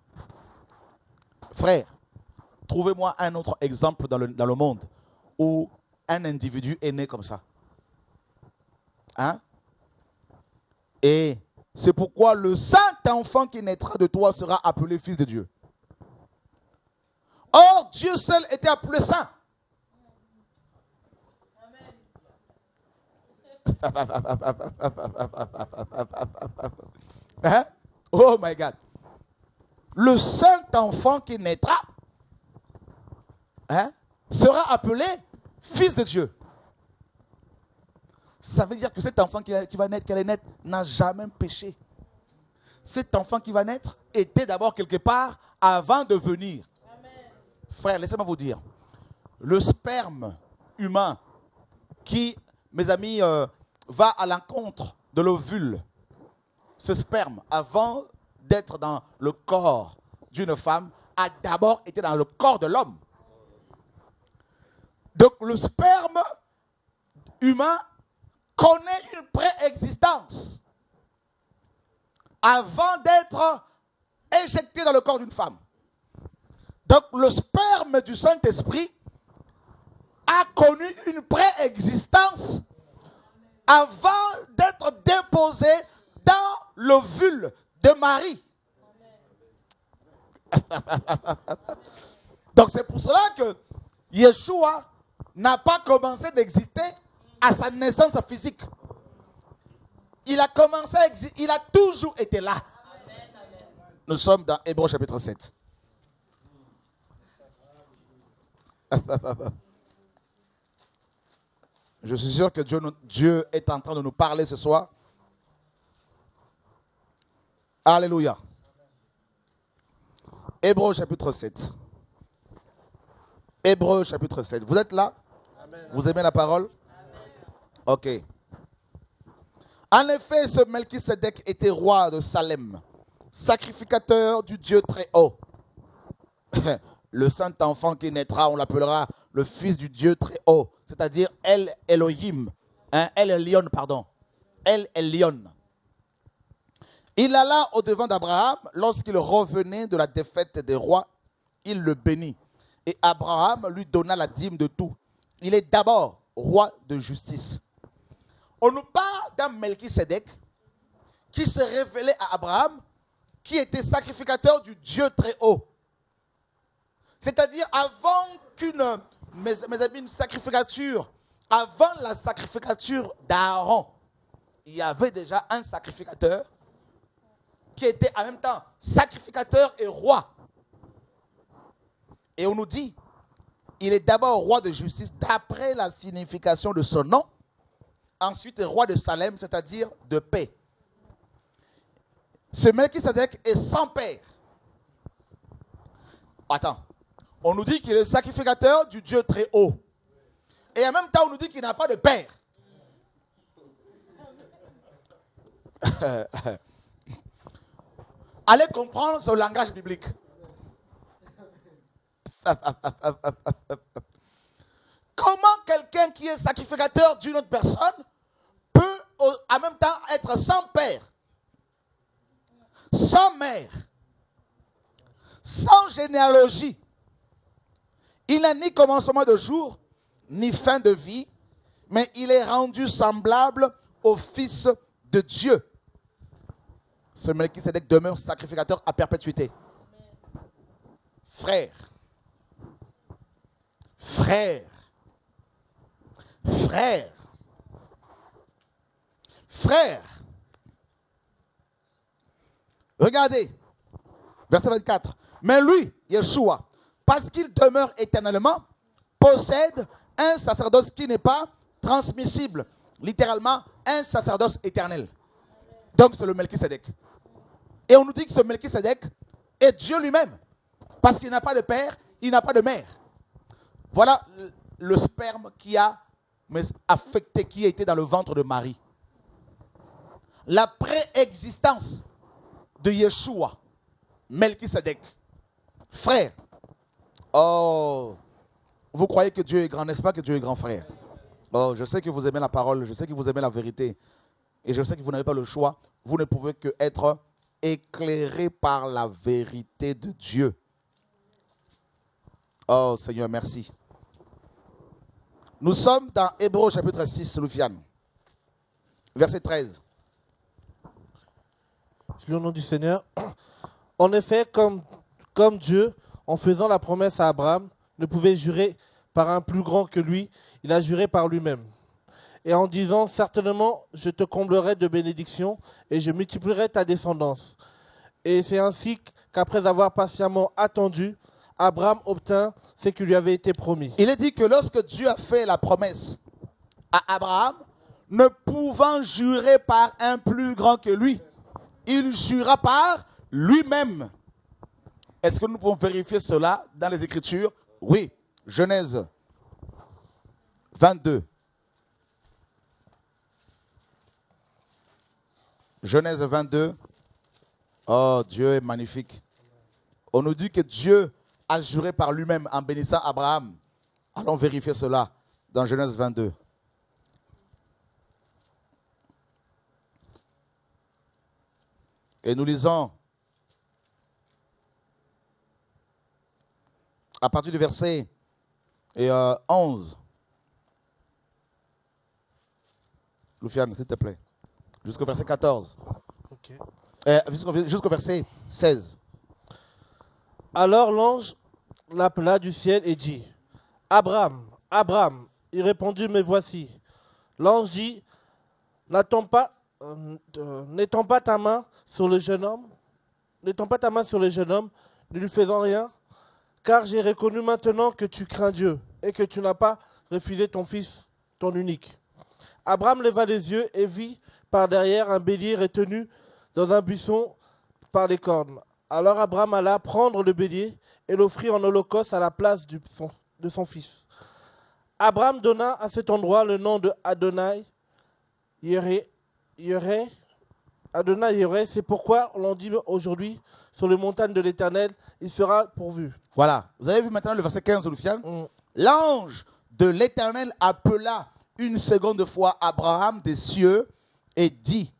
Frère, trouvez-moi un autre exemple dans le monde où un individu est né comme ça. Hein? Et c'est pourquoi le saint enfant qui naîtra de toi sera appelé fils de Dieu. Or, Dieu seul était appelé saint. Hein? Oh my God. Le saint enfant qui naîtra sera appelé fils de Dieu. Ça veut dire que cet enfant qui va naître, qu'elle est naître, n'a jamais péché. Cet enfant qui va naître était d'abord quelque part avant de venir. Amen. Frère, laissez-moi vous dire, le sperme humain qui, mes amis, va à l'encontre de l'ovule, ce sperme, avant d'être dans le corps d'une femme, a d'abord été dans le corps de l'homme. Donc le sperme humain connaît une préexistence avant d'être injecté dans le corps d'une femme. Donc le sperme du Saint-Esprit a connu une préexistence avant d'être déposé dans l'ovule de Marie. Donc c'est pour cela que Yeshua n'a pas commencé d'exister à sa naissance physique. Il a commencé à exister, il a toujours été là. Nous sommes dans Hébreux chapitre 7. Je suis sûr que Dieu est en train de nous parler ce soir. Alléluia. Hébreux chapitre 7. Hébreux chapitre 7. Vous êtes là? Amen. Vous aimez la parole? Amen. Ok. En effet, ce Melchisédek était roi de Salem, sacrificateur du Dieu très haut. Le saint enfant qui naîtra, on l'appellera le fils du Dieu très haut, c'est-à-dire El Elohim, El Elyon, pardon, El Elyon. Il alla au-devant d'Abraham lorsqu'il revenait de la défaite des rois, il le bénit. Et Abraham lui donna la dîme de tout. Il est d'abord roi de justice. On nous parle d'un Melchisédek qui se révélait à Abraham, qui était sacrificateur du Dieu très haut. C'est-à-dire avant mes amis, une sacrificature, avant la sacrificature d'Aaron, il y avait déjà un sacrificateur qui était en même temps sacrificateur et roi. Et on nous dit, il est d'abord roi de justice d'après la signification de son nom. Ensuite, roi de Salem, c'est-à-dire de paix. Ce Melchisédek est sans père. Attends, on nous dit qu'il est sacrificateur du Dieu très haut. Et en même temps, on nous dit qu'il n'a pas de père. Allez comprendre ce langage biblique. Comment quelqu'un qui est sacrificateur d'une autre personne peut en même temps être sans père, sans mère, sans généalogie? Il n'a ni commencement de jour, ni fin de vie, mais il est rendu semblable au Fils de Dieu. Ce Melchisédek demeure sacrificateur à perpétuité. Frère, frère, frère, frère. Regardez, verset 24. Mais lui, Yeshua, parce qu'il demeure éternellement, possède un sacerdoce qui n'est pas transmissible. Littéralement, un sacerdoce éternel. Donc, c'est le Melchisédek. Et on nous dit que ce Melchisédek est Dieu lui-même. Parce qu'il n'a pas de père, il n'a pas de mère. Voilà le sperme qui a affecté, qui a été dans le ventre de Marie. La préexistence de Yeshua, Melchisédek. Frère. Oh, vous croyez que Dieu est grand, n'est-ce pas que Dieu est grand, frère? Oh, je sais que vous aimez la parole, je sais que vous aimez la vérité. Et je sais que vous n'avez pas le choix. Vous ne pouvez que être éclairé par la vérité de Dieu. Oh Seigneur, merci. Nous sommes dans Hébreux chapitre 6, Loufiane. Verset 13. Je lis au nom du Seigneur. En effet, comme Dieu, en faisant la promesse à Abraham, ne pouvait jurer par un plus grand que lui, il a juré par lui-même. Et en disant, certainement, je te comblerai de bénédictions et je multiplierai ta descendance. Et c'est ainsi qu'après avoir patiemment attendu, Abraham obtint ce qui lui avait été promis. Il est dit que lorsque Dieu a fait la promesse à Abraham, ne pouvant jurer par un plus grand que lui, il jura par lui-même. Est-ce que nous pouvons vérifier cela dans les Écritures? Oui. Genèse 22. Genèse 22. Oh, Dieu est magnifique. On nous dit que Dieu a juré par lui-même en bénissant Abraham. Allons vérifier cela dans Genèse 22. Et nous lisons à partir du verset 11. Loufiane, s'il te plaît. Jusqu'au verset 14. Ok. Jusqu'au verset 16. Alors l'ange l'appela du ciel et dit, Abraham, Abraham. Il répondit, me voici. L'ange dit, n'étends pas ta main sur le jeune homme, ne lui faisant rien, car j'ai reconnu maintenant que tu crains Dieu et que tu n'as pas refusé ton fils, ton unique. Abraham leva les yeux et vit par derrière un bélier retenu dans un buisson par les cornes. Alors Abraham alla prendre le bélier et l'offrit en holocauste à la place de son fils. Abraham donna à cet endroit le nom de Adonai Yireh. Adonai Yireh, c'est pourquoi l'on dit aujourd'hui sur les montagnes de l'Éternel, il sera pourvu. Voilà. Vous avez vu maintenant le verset 15, Loufiane. L'ange de l'Éternel appela une seconde fois Abraham des cieux et dit,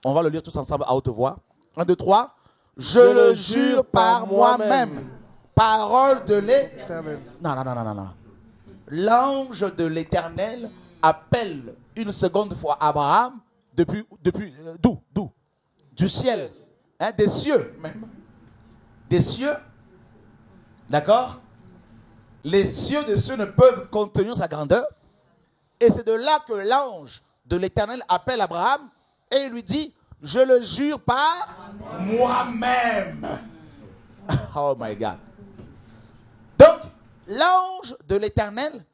on va le lire tous ensemble à haute voix. 1, 2, 3. Je le jure par moi-même. Parole de l'Éternel. Non. L'ange de l'Éternel appelle une seconde fois Abraham depuis d'où? Du ciel. Hein, des cieux même. Des cieux. D'accord? Les cieux des cieux ne peuvent contenir sa grandeur. Et c'est de là que l'ange de l'Éternel appelle Abraham et il lui dit, je le jure par moi-même. Oh my God. Donc, l'ange de l'Éternel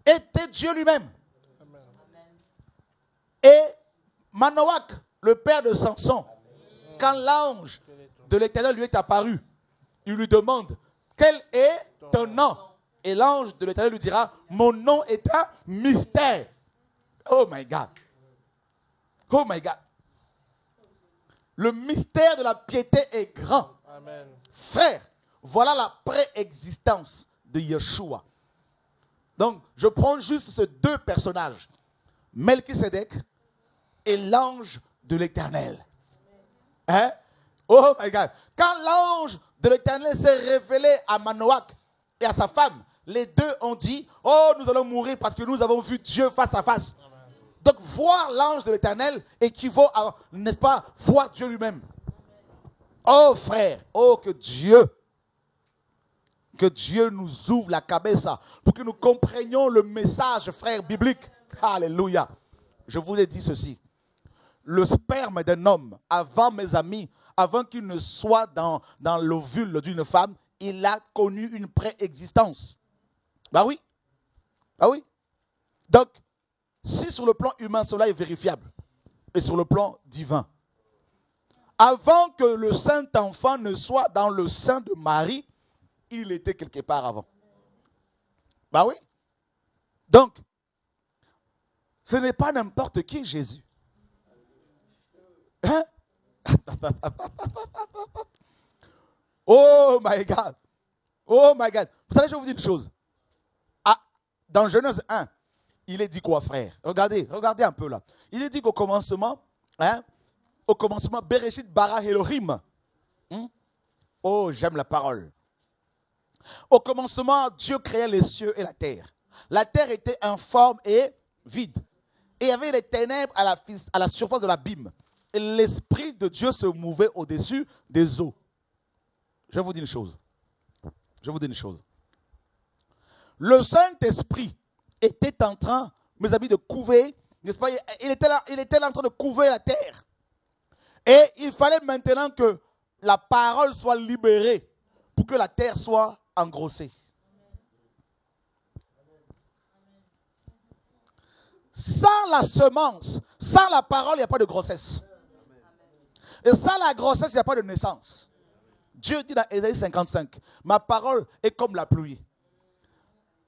était Dieu lui-même. Et Manoach, le père de Samson, quand l'ange de l'Éternel lui est apparu, il lui demande, quel est ton nom? Et l'ange de l'Éternel lui dira, mon nom est un mystère. Oh my God. Oh my God. Le mystère de la piété est grand. Amen. Frère, voilà la préexistence de Yeshua. Donc, je prends juste ces deux personnages, Melchisédek et l'ange de l'Éternel. Hein? Oh my God. Quand l'ange de l'Éternel s'est révélé à Manoach et à sa femme, les deux ont dit, oh, nous allons mourir parce que nous avons vu Dieu face à face. Amen. Donc, voir l'ange de l'Éternel équivaut à, n'est-ce pas, voir Dieu lui-même. Oh, frère, oh, que Dieu nous ouvre la cabeza pour que nous comprenions le message, frère, biblique. Alléluia. Je vous ai dit ceci. Le sperme d'un homme, avant, mes amis, avant qu'il ne soit dans l'ovule d'une femme, il a connu une préexistence. Bah oui. Ah oui. Donc, si sur le plan humain, cela est vérifiable, et sur le plan divin, avant que le Saint-Enfant ne soit dans le sein de Marie, il était quelque part avant. Bah oui. Donc, ce n'est pas n'importe qui Jésus. Hein? Oh my God. Oh my God. Vous savez, je vais vous dire une chose. Dans Genèse 1, il est dit quoi, frère? Regardez un peu là. Il est dit qu'au commencement, Bereshit bara Elohim. Oh, j'aime la parole. Au commencement, Dieu créait les cieux et la terre. La terre était informe et vide. Et il y avait les ténèbres à la surface de l'abîme. Et l'Esprit de Dieu se mouvait au-dessus des eaux. Je vais vous dire une chose. Le Saint-Esprit était en train, mes amis, de couver, n'est-ce pas? Il était là en train de couver la terre. Et il fallait maintenant que la parole soit libérée pour que la terre soit engrossée. Sans la semence, sans la parole, il n'y a pas de grossesse. Et sans la grossesse, il n'y a pas de naissance. Dieu dit dans Ésaïe 55, ma parole est comme la pluie.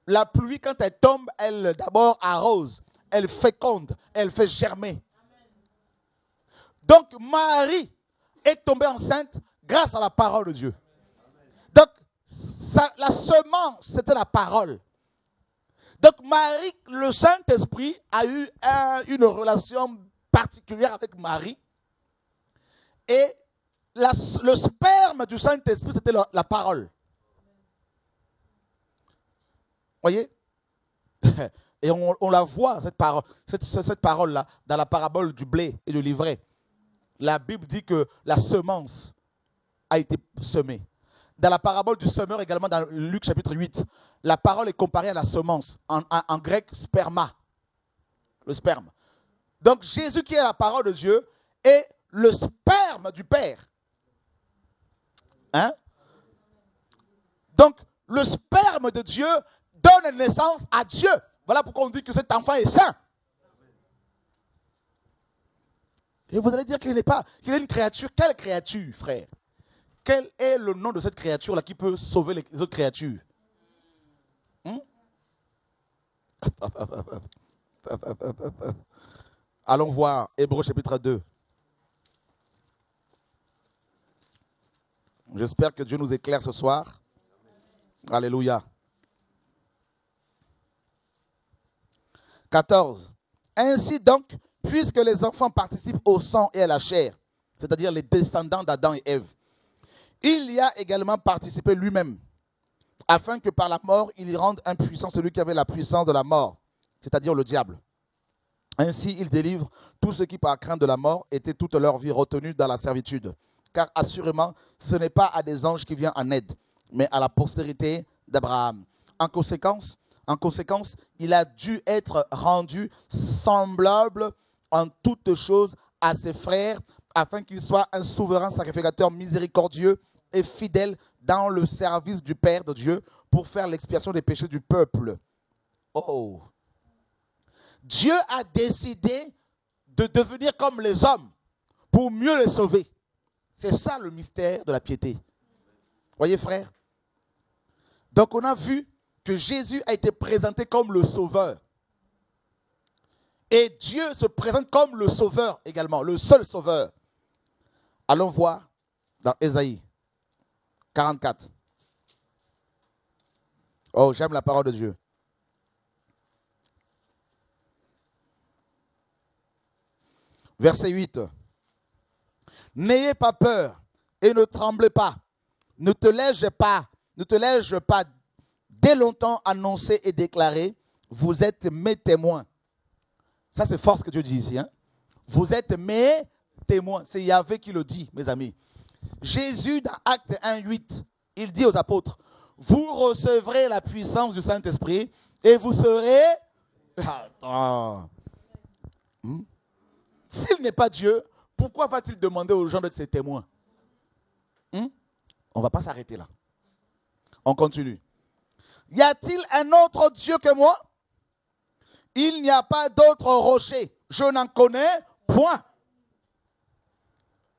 La pluie, quand elle tombe, elle d'abord arrose. elle féconde, elle fait germer. Donc Marie est tombée enceinte grâce à la parole de Dieu. Donc la semence, c'était la parole. Donc Marie, le Saint-Esprit a eu une relation particulière avec Marie. Et le sperme du Saint-Esprit, c'était la parole. Voyez? Et on la voit, cette parole-là, dans la parabole du blé et du livret. La Bible dit que la semence a été semée. Dans la parabole du semeur également, dans Luc chapitre 8, la parole est comparée à la semence. En grec, sperma. Le sperme. Donc Jésus qui est la parole de Dieu est le sperme du Père. Hein? Donc le sperme de Dieu donne naissance à Dieu. Voilà pourquoi on dit que cet enfant est saint. Et vous allez dire qu'il est une créature. Quelle créature, frère? Quel est le nom de cette créature-là qui peut sauver les autres créatures? Allons voir Hébreux chapitre 2. J'espère que Dieu nous éclaire ce soir. Alléluia. 14. Ainsi donc, puisque les enfants participent au sang et à la chair, c'est-à-dire les descendants d'Adam et Ève, il y a également participé lui-même, afin que par la mort, il y rende impuissant celui qui avait la puissance de la mort, c'est-à-dire le diable. Ainsi, il délivre tous ceux qui, par crainte de la mort, étaient toute leur vie retenus dans la servitude. Car assurément, ce n'est pas à des anges qui vient en aide, mais à la postérité d'Abraham. En conséquence, il a dû être rendu semblable en toutes choses à ses frères, afin qu'il soit un souverain sacrificateur miséricordieux et fidèle dans le service du Père de Dieu pour faire l'expiation des péchés du peuple. Oh! Dieu a décidé de devenir comme les hommes pour mieux les sauver. C'est ça le mystère de la piété. Voyez, frère? Donc on a vu que Jésus a été présenté comme le sauveur. Et Dieu se présente comme le sauveur également, le seul sauveur. Allons voir dans Ésaïe 44. Oh, j'aime la parole de Dieu. Verset 8. N'ayez pas peur et ne tremblez pas. Ne te l'ai-je pas dès longtemps annoncé et déclaré, vous êtes mes témoins. Ça, c'est fort ce que Dieu dit ici. Hein? Vous êtes mes témoins. C'est Yahvé qui le dit, mes amis. Jésus, dans Acte 1:8, il dit aux apôtres, vous recevrez la puissance du Saint-Esprit et vous serez... Attends. S'il n'est pas Dieu, pourquoi va-t-il demander aux gens d'être ses témoins? On ne va pas s'arrêter là. On continue. Y a-t-il un autre Dieu que moi? Il n'y a pas d'autre rocher. Je n'en connais point.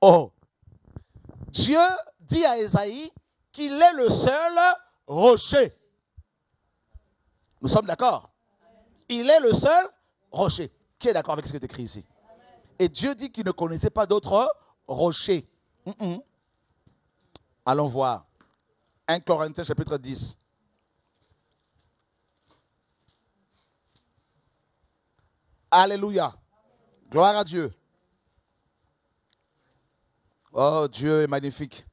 Oh. Dieu dit à Ésaïe qu'il est le seul rocher. Nous sommes d'accord? Il est le seul rocher. Qui est d'accord avec ce qui est écrit ici? Et Dieu dit qu'il ne connaissait pas d'autres rochers. Allons voir. 1 Corinthiens chapitre 10. Alléluia. Gloire à Dieu. Oh, Dieu est magnifique.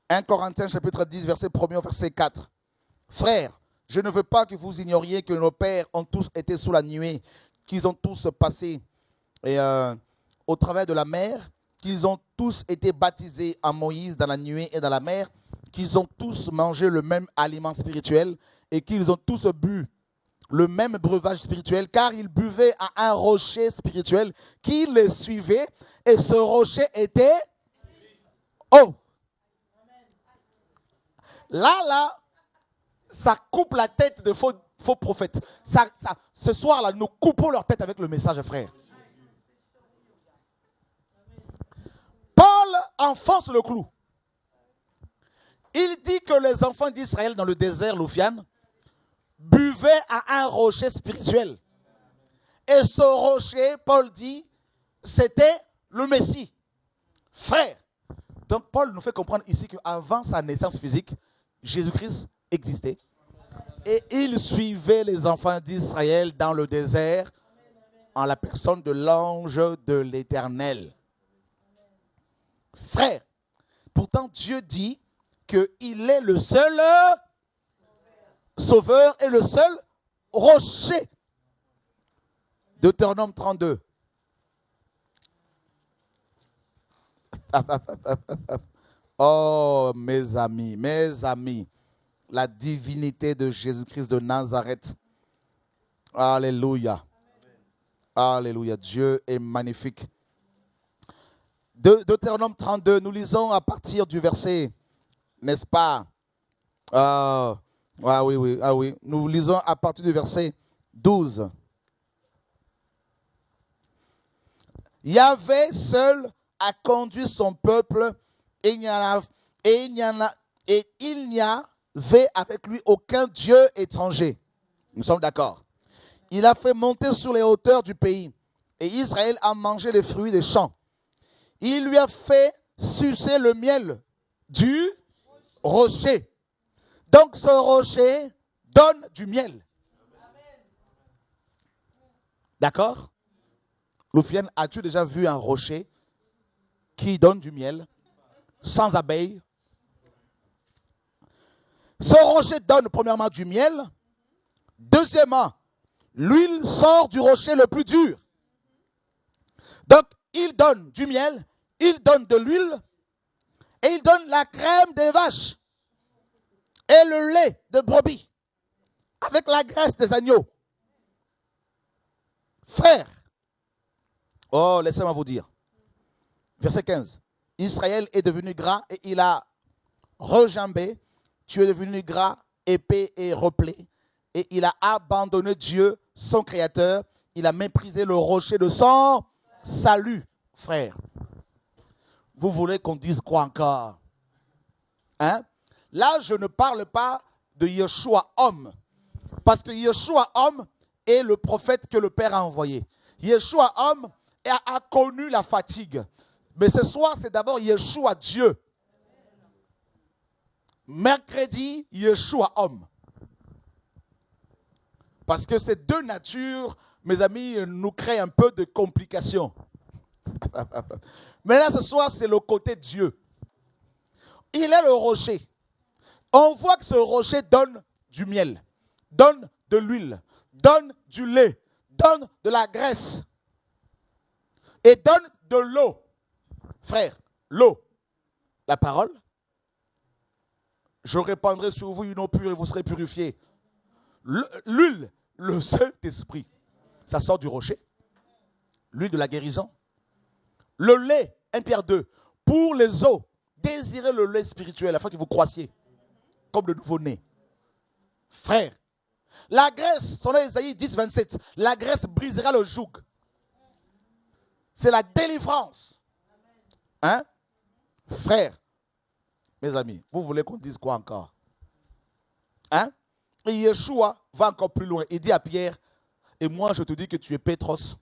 1 Corinthiens chapitre 10, verset 1er au verset 4. Frères, je ne veux pas que vous ignoriez que nos pères ont tous été sous la nuée, qu'ils ont tous passé au travers de la mer, qu'ils ont tous été baptisés en Moïse dans la nuée et dans la mer, qu'ils ont tous mangé le même aliment spirituel et qu'ils ont tous bu le même breuvage spirituel, car ils buvaient à un rocher spirituel qui les suivait, et ce rocher était... Oh! Là, ça coupe la tête de faux prophètes. Ce soir-là, nous coupons leur tête avec le message, frère. Paul enfonce le clou. Il dit que les enfants d'Israël dans le désert Loufiane buvaient à un rocher spirituel. Et ce rocher, Paul dit, c'était le Messie. Frère. Donc Paul nous fait comprendre ici qu'avant sa naissance physique, Jésus-Christ existait. Et il suivait les enfants d'Israël dans le désert en la personne de l'ange de l'Éternel. Frère, pourtant Dieu dit qu'il est le seul sauveur et le seul rocher. Deutéronome 32. Oh, mes amis, la divinité de Jésus-Christ de Nazareth. Alléluia. Alléluia. Dieu est magnifique. Deutéronome 32, nous lisons à partir du verset, n'est-ce pas? Oui. Nous lisons à partir du verset 12. Yahvé seul a conduit son peuple et il n'y avait avec lui aucun Dieu étranger. Nous sommes d'accord. Il a fait monter sur les hauteurs du pays et Israël a mangé les fruits des champs. Il lui a fait sucer le miel du rocher. Donc ce rocher donne du miel. D'accord? Loufienne, as-tu déjà vu un rocher qui donne du miel sans abeilles? Ce rocher donne premièrement du miel. Deuxièmement, l'huile sort du rocher le plus dur. Donc, il donne du miel, il donne de l'huile et il donne la crème des vaches et le lait de brebis avec la graisse des agneaux. Frère, oh, laissez-moi vous dire. Verset 15. Israël est devenu gras et il a rejambé. Tu es devenu gras, épais et replé. Et il a abandonné Dieu, son créateur. Il a méprisé le rocher de son salut. Frère, vous voulez qu'on dise quoi encore? Hein? Là, je ne parle pas de Yeshua homme. Parce que Yeshua homme est le prophète que le Père a envoyé. Yeshua homme a connu la fatigue. Mais ce soir, c'est d'abord Yeshua Dieu. Mercredi, Yeshua homme. Parce que ces deux natures, mes amis, nous créent un peu de complications. Mais là, ce soir, c'est le côté Dieu. Il est le rocher. On voit que ce rocher donne du miel, donne de l'huile, donne du lait, donne de la graisse et donne de l'eau. Frère, l'eau, la parole. Je répandrai sur vous une eau pure et vous serez purifiés. L'huile, le Saint-Esprit, ça sort du rocher. L'huile de la guérison. Le lait, 1 Pierre 2, pour les os, désirez le lait spirituel afin que vous croissiez comme le nouveau-né. Frère, la graisse, selon Ésaïe 10, 27, la graisse brisera le joug. C'est la délivrance. Hein? Frère, mes amis, vous voulez qu'on dise quoi encore? Hein? Et Yeshua va encore plus loin. Il dit à Pierre, et moi je te dis que tu es Pétros,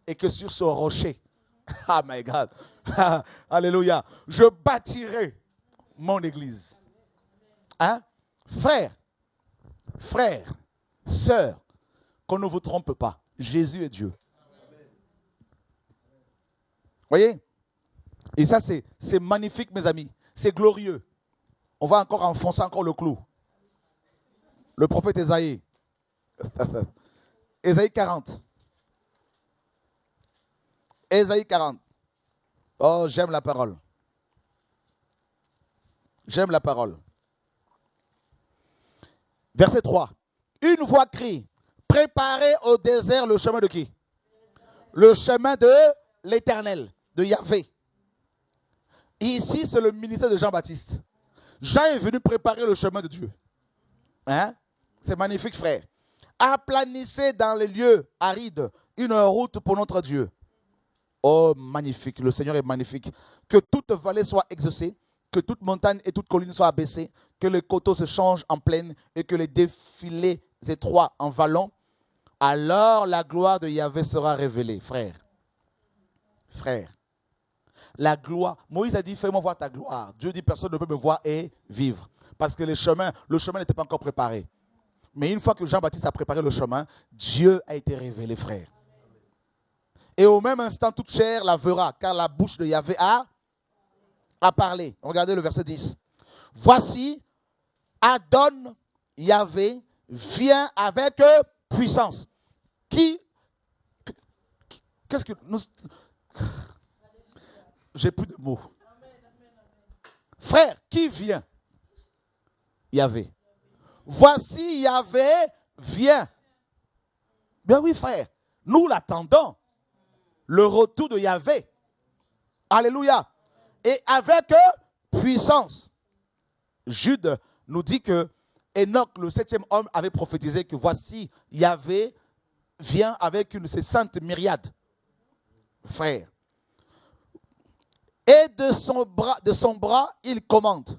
et que sur ce rocher, oh my God, alléluia, je bâtirai mon église. Hein? Frère, sœur, qu'on ne vous trompe pas, Jésus est Dieu. Voyez? Et ça, c'est magnifique, mes amis. C'est glorieux. On va encore enfoncer encore le clou. Le prophète Ésaïe. Ésaïe 40. Ésaïe 40. Oh, j'aime la parole. J'aime la parole. Verset 3. Une voix crie, préparez au désert le chemin de qui? Le chemin de l'Éternel, de Yahvé. Ici, c'est le ministère de Jean-Baptiste. Jean est venu préparer le chemin de Dieu. Hein? C'est magnifique, frère. Aplanissez dans les lieux arides une route pour notre Dieu. Oh, magnifique. Le Seigneur est magnifique. Que toute vallée soit exaucée, que toute montagne et toute colline soient abaissées, que les coteaux se changent en plaine et que les défilés étroits en vallons. alors la gloire de Yahvé sera révélée. Frère, la gloire. Moïse a dit, fais-moi voir ta gloire. Dieu dit, personne ne peut me voir et vivre. Parce que le chemin n'était pas encore préparé. Mais une fois que Jean-Baptiste a préparé le chemin, Dieu a été révélé, frère. Et au même instant, toute chair la verra, car la bouche de Yahvé a parlé. Regardez le verset 10. Voici, Adon Yahvé vient avec puissance. Qu'est-ce que nous... J'ai plus de mots. Frère, qui vient? Yahvé. Voici Yahvé vient. Bien oui, frère. Nous l'attendons. Le retour de Yahvé. Alléluia. Et avec puissance. Jude nous dit que Enoch, le 7e homme, avait prophétisé que voici Yahvé vient avec une de ses saintes myriades. Frère. Et de son bras, il commande.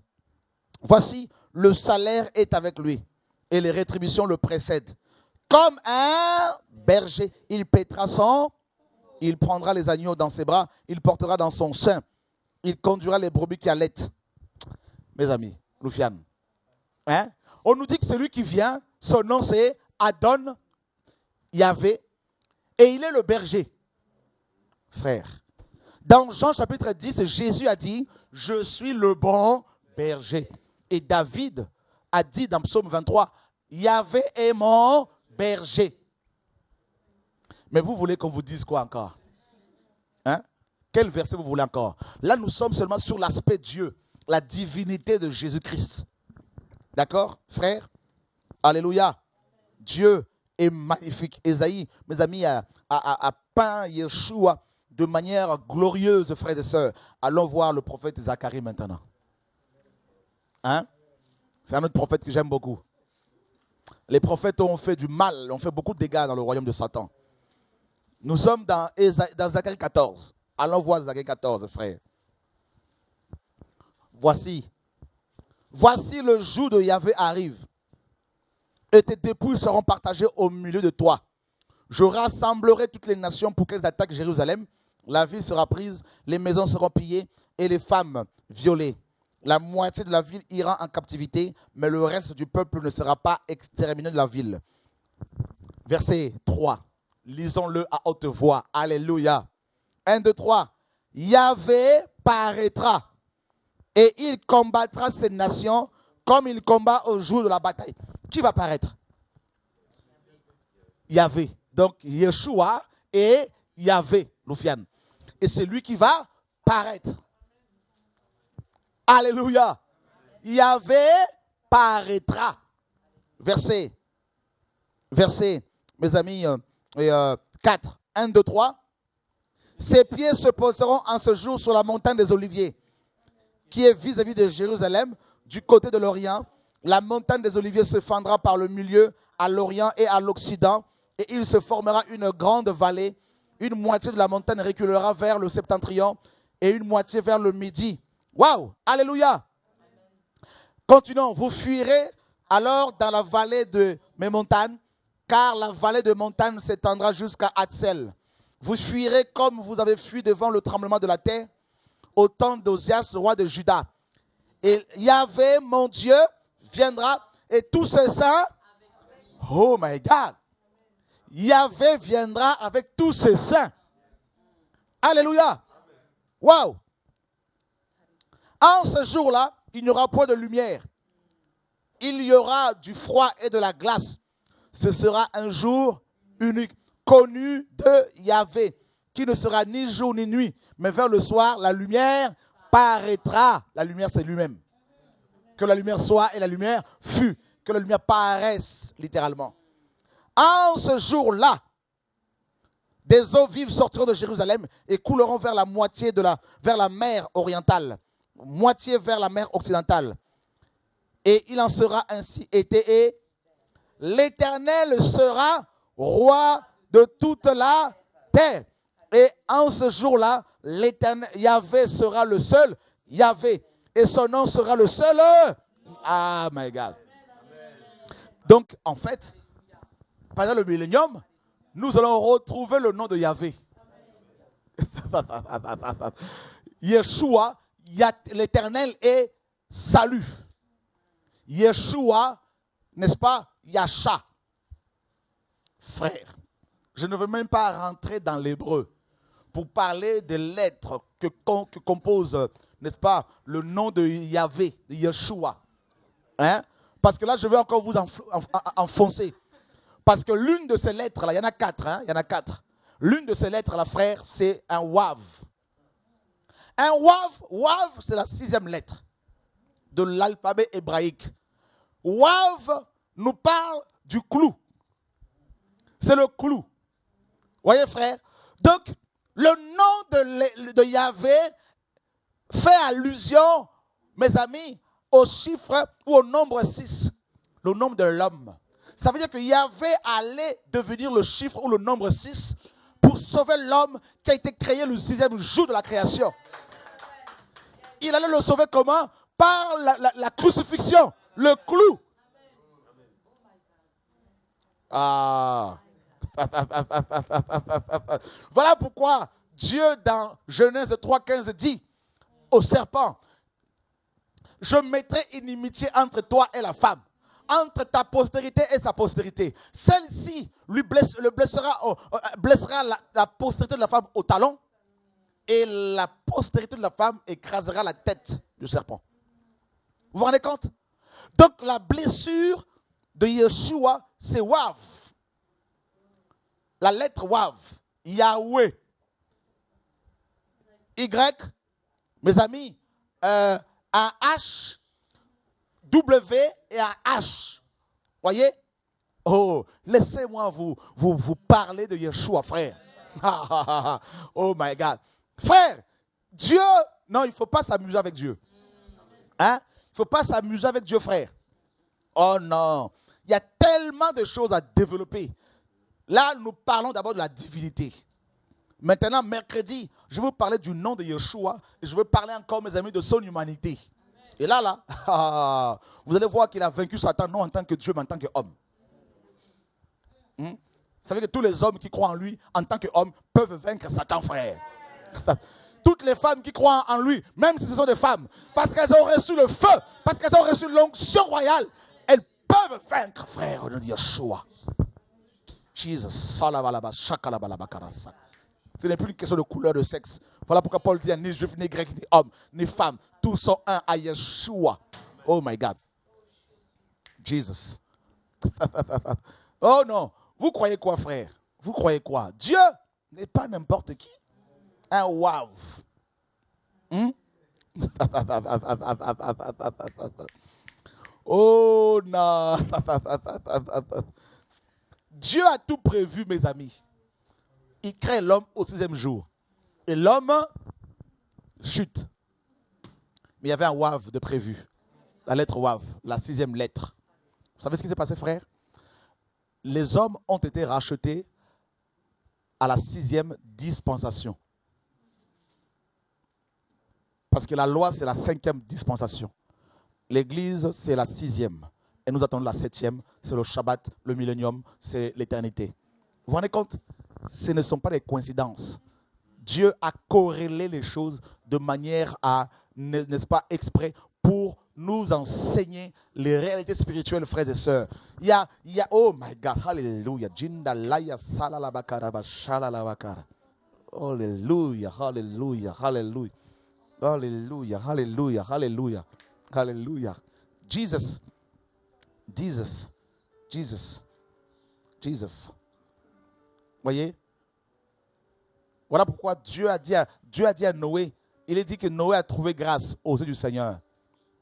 Voici, le salaire est avec lui et les rétributions le précèdent. Comme un berger, il il prendra les agneaux dans ses bras, il portera dans son sein, il conduira les brebis qui allaitent. Mes amis, Loufiane, hein? On nous dit que celui qui vient, son nom c'est Adon Yahvé, et il est le berger. Frère, dans Jean chapitre 10, Jésus a dit, je suis le bon berger. Et David a dit dans Psaume 23, Yahvé est mon berger. Mais vous voulez qu'on vous dise quoi encore? Hein? Quel verset vous voulez encore? Là, nous sommes seulement sur l'aspect Dieu, la divinité de Jésus-Christ. D'accord, frère? Alléluia. Dieu est magnifique. Ésaïe, mes amis, a peint Yeshua de manière glorieuse, frères et sœurs. Allons voir le prophète Zacharie maintenant. Hein? C'est un autre prophète que j'aime beaucoup. Les prophètes ont fait du mal, ont fait beaucoup de dégâts dans le royaume de Satan. Nous sommes dans Zacharie 14. Allons voir Zacharie 14, frère. Voici le jour de Yahvé arrive. Et tes dépouilles seront partagées au milieu de toi. Je rassemblerai toutes les nations pour qu'elles attaquent Jérusalem. La ville sera prise, les maisons seront pillées et les femmes violées. La moitié de la ville ira en captivité, mais le reste du peuple ne sera pas exterminé de la ville. Verset 3. Lisons-le à haute voix. Alléluia. 1, 2, 3. Yahvé paraîtra et il combattra ces nations comme il combat au jour de la bataille. Qui va paraître? Yahvé. Donc, Yeshua et Yahvé, Loufiane. Et c'est lui qui va paraître. Alléluia. Yahvé paraîtra. Verset, mes amis, 4. 1, 2, 3. Ses pieds se poseront en ce jour sur la montagne des Oliviers, qui est vis-à-vis de Jérusalem, du côté de l'Orient. La montagne des Oliviers se fendra par le milieu, à l'Orient et à l'Occident, et il se formera une grande vallée. Une moitié de la montagne reculera vers le septentrion et une moitié vers le midi. Waouh! Alléluia! Continuons. Vous fuirez alors dans la vallée de mes montagnes, car la vallée de montagne s'étendra jusqu'à Hatsel. Vous fuirez comme vous avez fui devant le tremblement de la terre, au temps d'Osias, roi de Juda. Et Yahvé, mon Dieu, viendra et tous ses saints. Oh my God! Yahvé viendra avec tous ses saints. Alléluia! Waouh! En ce jour-là, il n'y aura point de lumière. Il y aura du froid et de la glace. Ce sera un jour unique, connu de Yahvé, qui ne sera ni jour ni nuit, mais vers le soir, la lumière paraîtra. La lumière, c'est lui-même. Que la lumière soit et la lumière fut. Que la lumière paraisse, littéralement. En ce jour-là, des eaux vives sortiront de Jérusalem et couleront vers la moitié vers la mer orientale, moitié vers la mer occidentale. Et il en sera ainsi été. Et l'Éternel sera roi de toute la terre. Et en ce jour-là, l'Éternel, Yahvé sera le seul Yahvé. Et son nom sera le seul. Ah, my God. Donc, en fait, pendant le millénium, nous allons retrouver le nom de Yahvé. Yeshua, l'Éternel est salut. Yeshua, n'est-ce pas, Yasha. Frère, je ne veux même pas rentrer dans l'hébreu pour parler des lettres que compose, n'est-ce pas, le nom de Yahvé, de Yeshua. Hein? Parce que là, je vais encore vous enfoncer. Parce que l'une de ces lettres-là, il y en a 4, hein, il y en a 4. L'une de ces lettres-là, frère, c'est un Wav. Un Wav, c'est la 6e lettre de l'alphabet hébraïque. Wav nous parle du clou. C'est le clou. Voyez, frère? Donc, le nom de Yahvé fait allusion, mes amis, au chiffre ou au nombre 6, le nombre de l'homme. Ça veut dire que Yahvé allait devenir le chiffre ou le nombre 6 pour sauver l'homme qui a été créé le 6e jour de la création. Il allait le sauver comment? Par la crucifixion, le clou. Ah. Voilà pourquoi Dieu dans Genèse 3,15 dit au serpent: je mettrai inimitié entre toi et la femme, entre ta postérité et sa postérité. Celle-ci blessera la postérité de la femme au talon, et la postérité de la femme écrasera la tête du serpent. Vous vous rendez compte? Donc la blessure de Yeshua, c'est Wav. La lettre Wav, Yahweh. Y, mes amis, un H, W et un H. Voyez? Oh, laissez-moi vous parler de Yeshua, frère. Oh my God. Frère, Dieu, non, il ne faut pas s'amuser avec Dieu. Hein? Il ne faut pas s'amuser avec Dieu, frère. Oh non. Il y a tellement de choses à développer. Là, nous parlons d'abord de la divinité. Maintenant, mercredi, je vais vous parler du nom de Yeshua. Et je vais parler encore, mes amis, de son humanité. Et là, vous allez voir qu'il a vaincu Satan, non en tant que Dieu, mais en tant qu'homme. Vous savez que tous les hommes qui croient en lui, en tant qu'homme, peuvent vaincre Satan, frère. Toutes les femmes qui croient en lui, même si ce sont des femmes, parce qu'elles ont reçu le feu, parce qu'elles ont reçu l'onction royale, elles peuvent vaincre, frère, au nom de Yeshua. Jesus. Ce n'est plus une question de couleur de sexe. Voilà pourquoi Paul dit ni juif, ni grec, ni homme, ni femme. Tous sont un à Yeshua. Oh my God. Jesus. Oh non. Vous croyez quoi, frère? Vous croyez quoi? Dieu n'est pas n'importe qui. Un Wav. Oh non. Dieu a tout prévu, mes amis. Il crée l'homme au 6e jour. Et l'homme chute. Mais il y avait un Wav de prévu. La lettre Wav, la 6e lettre. Vous savez ce qui s'est passé, frère? Les hommes ont été rachetés à la 6e dispensation. Parce que la loi, c'est la 5e dispensation. L'église, c'est la 6e. Et nous attendons la 7e, c'est le Shabbat, le millénium, c'est l'éternité. Vous vous rendez compte? Ce ne sont pas des coïncidences. Dieu a corrélé les choses de manière à, n'est-ce pas, exprès, pour nous enseigner les réalités spirituelles, frères et sœurs. Il y a oh my God, hallelujah. Jindalaya salalabakara shalalabakara. Hallelujah, hallelujah, hallelujah. Hallelujah, hallelujah, hallelujah, hallelujah. Jesus. Jesus, Jesus, Jesus. Voyez? Voilà pourquoi Dieu a dit à Noé, il est dit que Noé a trouvé grâce aux yeux du Seigneur.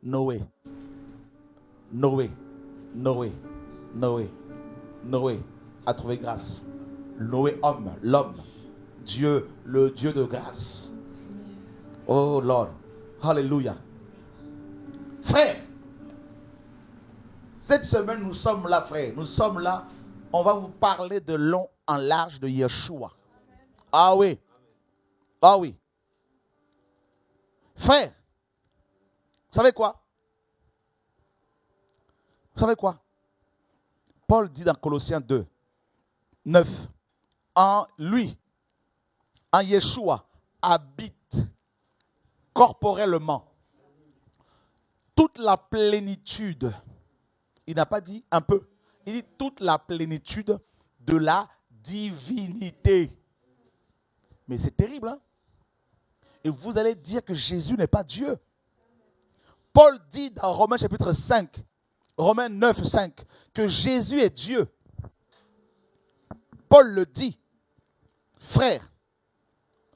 Noé a trouvé grâce. Noé, homme, l'homme, Dieu, le Dieu de grâce. Oh Lord, hallelujah. Frère, cette semaine, nous sommes là, frère. Nous sommes là. On va vous parler de long en large de Yeshua. Ah oui. Ah oui. Frère, vous savez quoi? Vous savez quoi? Paul dit dans Colossiens 2, 9, en lui, en Yeshua, habite corporellement toute la plénitude. Il n'a pas dit un peu. Il dit toute la plénitude de la divinité. Mais c'est terrible, hein? Et vous allez dire que Jésus n'est pas Dieu. Paul dit dans Romains chapitre 5, Romains 9, 5, que Jésus est Dieu. Paul le dit. Frère,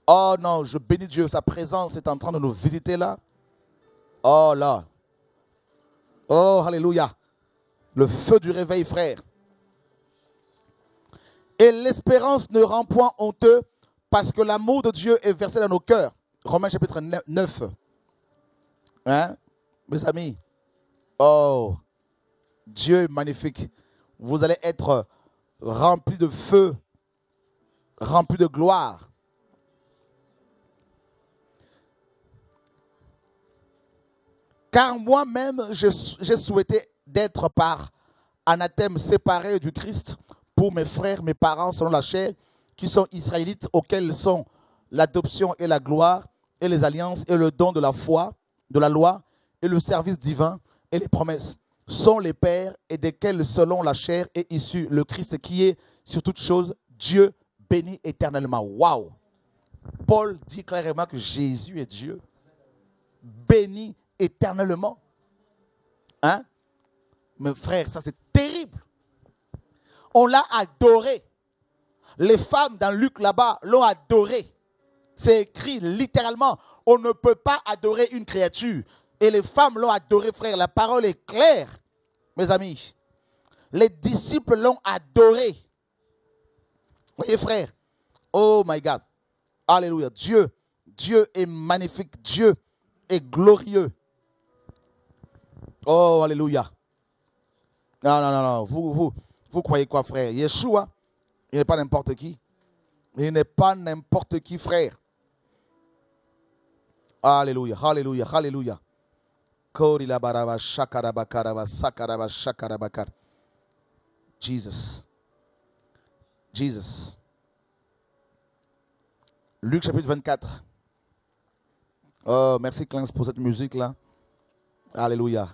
oh non, je bénis Dieu, sa présence est en train de nous visiter là. Oh là. Oh, alléluia. Le feu du réveil, frère. Et l'espérance ne rend point honteux parce que l'amour de Dieu est versé dans nos cœurs. Romains chapitre 9. Hein, mes amis? Oh, Dieu est magnifique. Vous allez être remplis de feu, remplis de gloire. Car moi-même, j'ai souhaité d'être par anathème séparé du Christ pour mes frères, mes parents selon la chair, qui sont israélites, auxquels sont l'adoption et la gloire, et les alliances, et le don de la foi, de la loi, et le service divin, et les promesses, sont les pères, et desquels selon la chair est issu le Christ, qui est sur toute chose Dieu béni éternellement. Waouh! Paul dit clairement que Jésus est Dieu, béni éternellement. Hein? Mes frères, ça c'est terrible. On l'a adoré. Les femmes dans Luc là-bas l'ont adoré. C'est écrit littéralement. On ne peut pas adorer une créature. Et les femmes l'ont adoré, frère. La parole est claire, mes amis. Les disciples l'ont adoré. Voyez, frère. Oh my God. Alléluia. Dieu est magnifique. Dieu est glorieux. Oh, alléluia. Non. Vous croyez quoi, frère? Yeshua, il n'est pas n'importe qui. Il n'est pas n'importe qui, frère. Alléluia, alléluia, alléluia. Jesus. Luc chapitre 24. Oh, merci Clarence pour cette musique-là. Alléluia.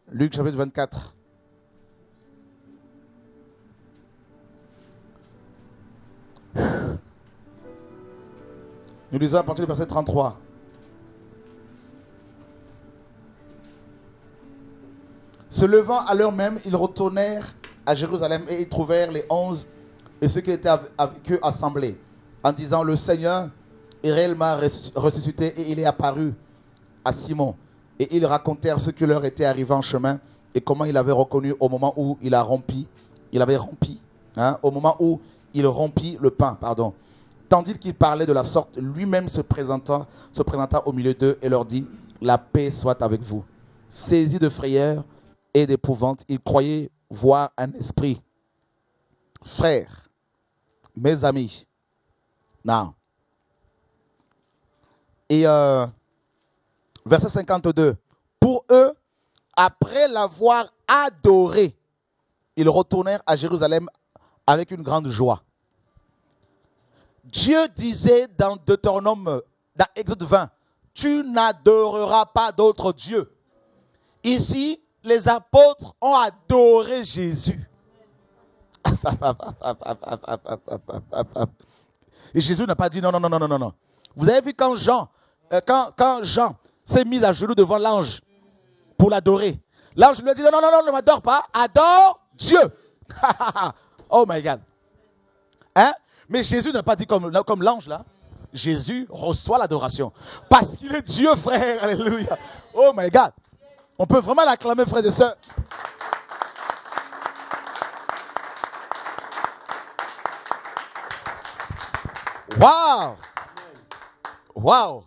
Luc chapitre 24. Nous lisons à partir du verset 33. Se levant à l'heure même, ils retournèrent à Jérusalem et ils trouvèrent les 11 et ceux qui étaient avec eux assemblés, en disant: le Seigneur est réellement ressuscité et il est apparu à Simon. Et ils racontèrent ce qui leur était arrivé en chemin et comment il avait reconnu au moment où il avait rompi, au moment où il rompit le pain, Tandis qu'il parlait de la sorte, lui-même se présenta au milieu d'eux et leur dit: la paix soit avec vous. Saisis de frayeur et d'épouvante, ils croyaient voir un esprit. Frères, mes amis, non. Et verset 52. Pour eux, après l'avoir adoré, ils retournèrent à Jérusalem avec une grande joie. Dieu disait dans Deutéronome, dans Exode 20, tu n'adoreras pas d'autre Dieu. Ici, les apôtres ont adoré Jésus. Et Jésus n'a pas dit non. Vous avez vu quand Jean s'est mis à genoux devant l'ange pour l'adorer. L'ange lui a dit non, ne m'adore pas, adore Dieu. Oh my God. Hein? Mais Jésus n'a pas dit comme l'ange là. Jésus reçoit l'adoration. Parce qu'il est Dieu, frère. Alléluia. Oh my God. On peut vraiment l'acclamer, frères et sœurs. Waouh.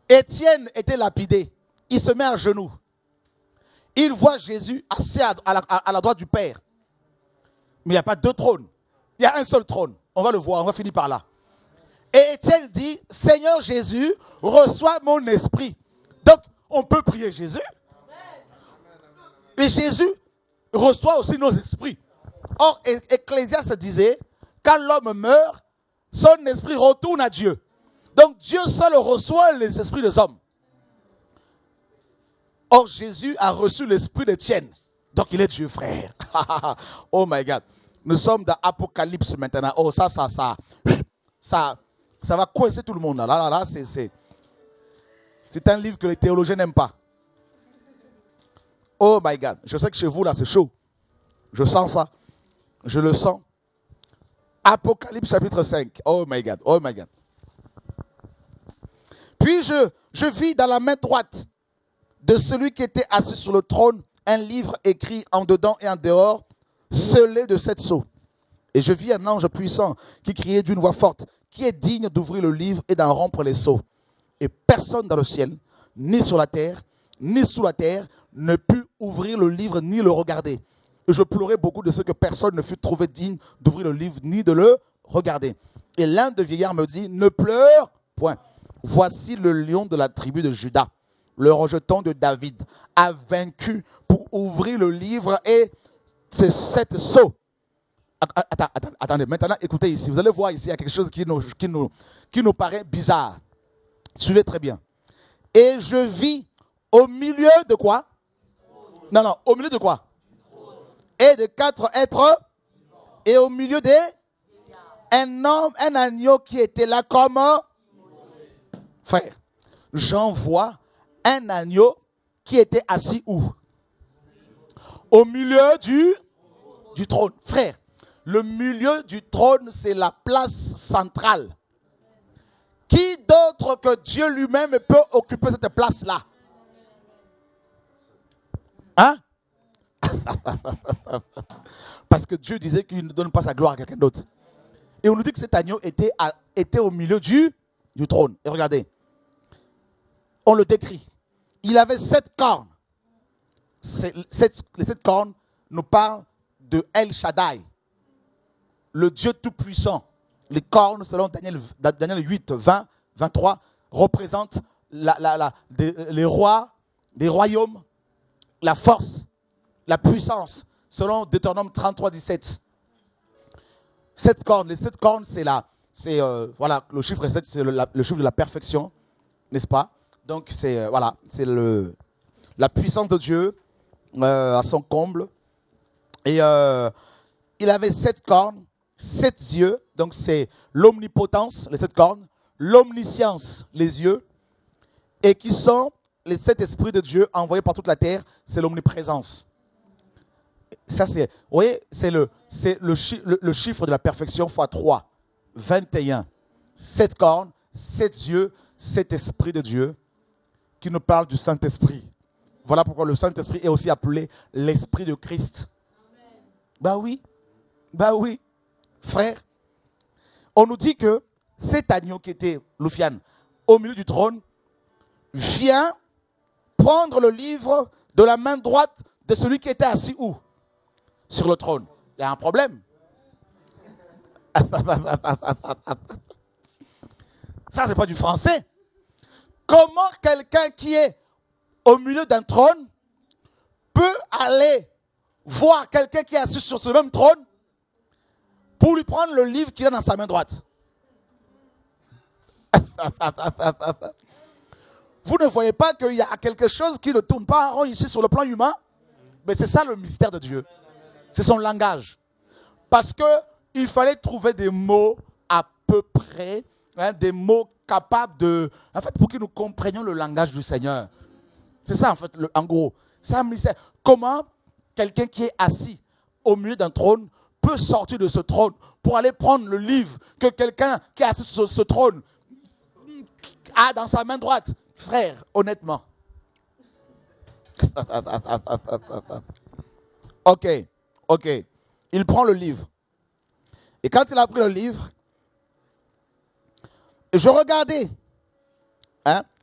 Étienne était lapidé. Il se met à genoux. Il voit Jésus assis à la droite du Père. Mais il n'y a pas deux trônes. Il y a un seul trône. On va le voir, on va finir par là. Et Étienne dit, Seigneur Jésus, reçois mon esprit. Donc, on peut prier Jésus. Et Jésus reçoit aussi nos esprits. Or, Ecclésiaste disait, quand l'homme meurt, son esprit retourne à Dieu. Donc, Dieu seul reçoit les esprits des hommes. Or, Jésus a reçu l'esprit d'Étienne. Donc, il est Dieu, frère. Oh my God. Nous sommes dans Apocalypse maintenant. Oh, ça va coincer tout le monde. Là, c'est un livre que les théologiens n'aiment pas. Oh my God. Je sais que chez vous, là, c'est chaud. Je sens ça. Je le sens. Apocalypse chapitre 5. Oh my God. Oh my God. Puis je vis dans la main droite de celui qui était assis sur le trône un livre écrit en dedans et en dehors, scellé de 7 sceaux. Et je vis un ange puissant qui criait d'une voix forte, qui est digne d'ouvrir le livre et d'en rompre les sceaux. Et personne dans le ciel, ni sur la terre, ni sous la terre, ne put ouvrir le livre ni le regarder. Et je pleurais beaucoup de ce que personne ne fut trouvé digne d'ouvrir le livre ni de le regarder. Et l'un des vieillards me dit, ne pleure point. Voici le lion de la tribu de Juda, le rejeton de David, a vaincu pour ouvrir le livre et ces 7 sceaux. Attendez, maintenant écoutez ici. Vous allez voir ici, il y a quelque chose qui nous paraît bizarre. Suivez très bien. Et je vis au milieu de quoi? Non, au milieu de quoi? Et de 4 êtres, et au milieu des un homme, un agneau qui était là comme frère. J'en vois un agneau qui était assis où? Au milieu du trône. Frère, le milieu du trône, c'est la place centrale. Qui d'autre que Dieu lui-même peut occuper cette place-là? Hein? Parce que Dieu disait qu'il ne donne pas sa gloire à quelqu'un d'autre. Et on nous dit que cet agneau était au milieu du trône. Et regardez, on le décrit. Il avait 7 cornes. Les 7 cornes nous parlent de El Shaddai, le Dieu tout-puissant. Les cornes, selon Daniel 8, 20, 23, représentent les rois, les royaumes, la force, la puissance, selon Deutéronome 33, 17. 7 cornes, les 7 cornes, voilà, le chiffre 7, c'est le chiffre de la perfection, n'est-ce pas? Donc, c'est la puissance de Dieu à son comble. Et il avait 7 cornes, 7 yeux, donc c'est l'omnipotence, les 7 cornes, l'omniscience, les yeux, et qui sont les 7 esprits de Dieu envoyés par toute la terre, c'est l'omniprésence. Ça, vous voyez, c'est le chiffre de la perfection fois 3, 21. 7 cornes, 7 yeux, 7 esprits de Dieu qui nous parlent du Saint-Esprit. Voilà pourquoi le Saint-Esprit est aussi appelé l'Esprit de Christ. Bah oui, frère. On nous dit que cet agneau qui était, Loufiane, au milieu du trône, vient prendre le livre de la main droite de celui qui était assis où? Sur le trône. Il y a un problème. Ça, c'est pas du français. Comment quelqu'un qui est au milieu d'un trône peut aller voir quelqu'un qui est assis sur ce même trône pour lui prendre le livre qu'il a dans sa main droite? Vous ne voyez pas qu'il y a quelque chose qui ne tourne pas en rond ici sur le plan humain? Mais c'est ça le mystère de Dieu. C'est son langage. Parce qu'il fallait trouver des mots à peu près, des mots capables de... En fait, pour que nous comprenions le langage du Seigneur. C'est ça, en fait, en gros. C'est un mystère. Comment quelqu'un qui est assis au milieu d'un trône peut sortir de ce trône pour aller prendre le livre que quelqu'un qui est assis sur ce trône a dans sa main droite? Frère, honnêtement. Ok. Il prend le livre. Et quand il a pris le livre, je regardais.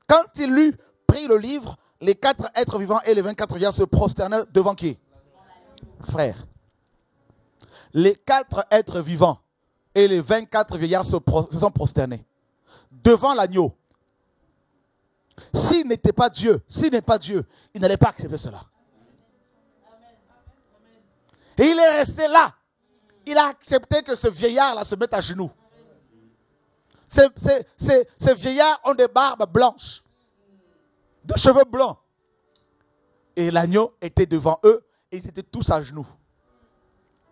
Quand il eut pris le livre, les 4 êtres vivants et les 24 vieillards se prosternaient devant qui? Frère. Les 4 êtres vivants Et les 24 vieillards se sont prosternés devant l'agneau. S'il n'était pas Dieu, s'il n'est pas Dieu, il n'allait pas accepter cela. Et il est resté là. Il a accepté que ce vieillard-là se mette à genoux. Ces vieillards ont des barbes blanches, des cheveux blancs. Et l'agneau était devant eux et ils étaient tous à genoux.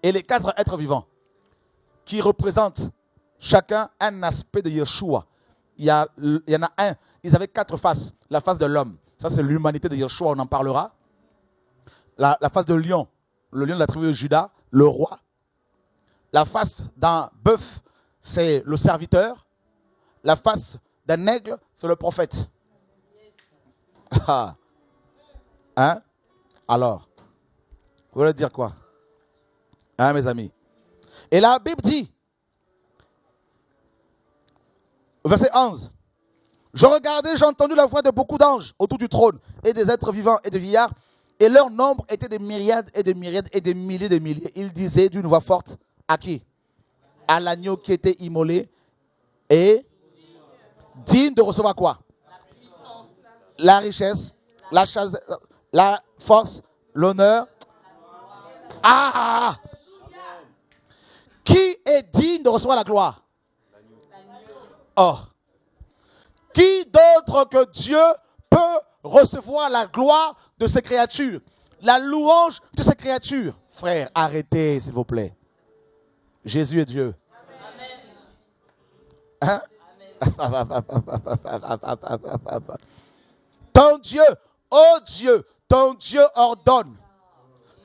Et les 4 êtres vivants qui représentent chacun un aspect de Yeshua. Il y en a un, ils avaient 4 faces. La face de l'homme, ça c'est l'humanité de Yeshua, on en parlera. La face de lion, le lion de la tribu de Juda, le roi. La face d'un bœuf, c'est le serviteur. La face d'un aigle, c'est le prophète. Hein? Alors, vous voulez dire quoi? Hein, mes amis? Et la Bible dit, verset 11, je regardais, j'ai entendu la voix de beaucoup d'anges autour du trône, et des êtres vivants et des vieillards, et leur nombre était des myriades et des myriades et des milliers de milliers. Ils disaient d'une voix forte, à qui? À l'agneau qui était immolé, et digne de recevoir quoi? La richesse, la force, l'honneur. Ah! Qui est digne de recevoir la gloire? Or, qui d'autre que Dieu peut recevoir la gloire de ses créatures, la louange de ses créatures? Frère, arrêtez s'il vous plaît. Jésus est Dieu. Hein? Ton Dieu, oh Dieu, ton Dieu ordonne.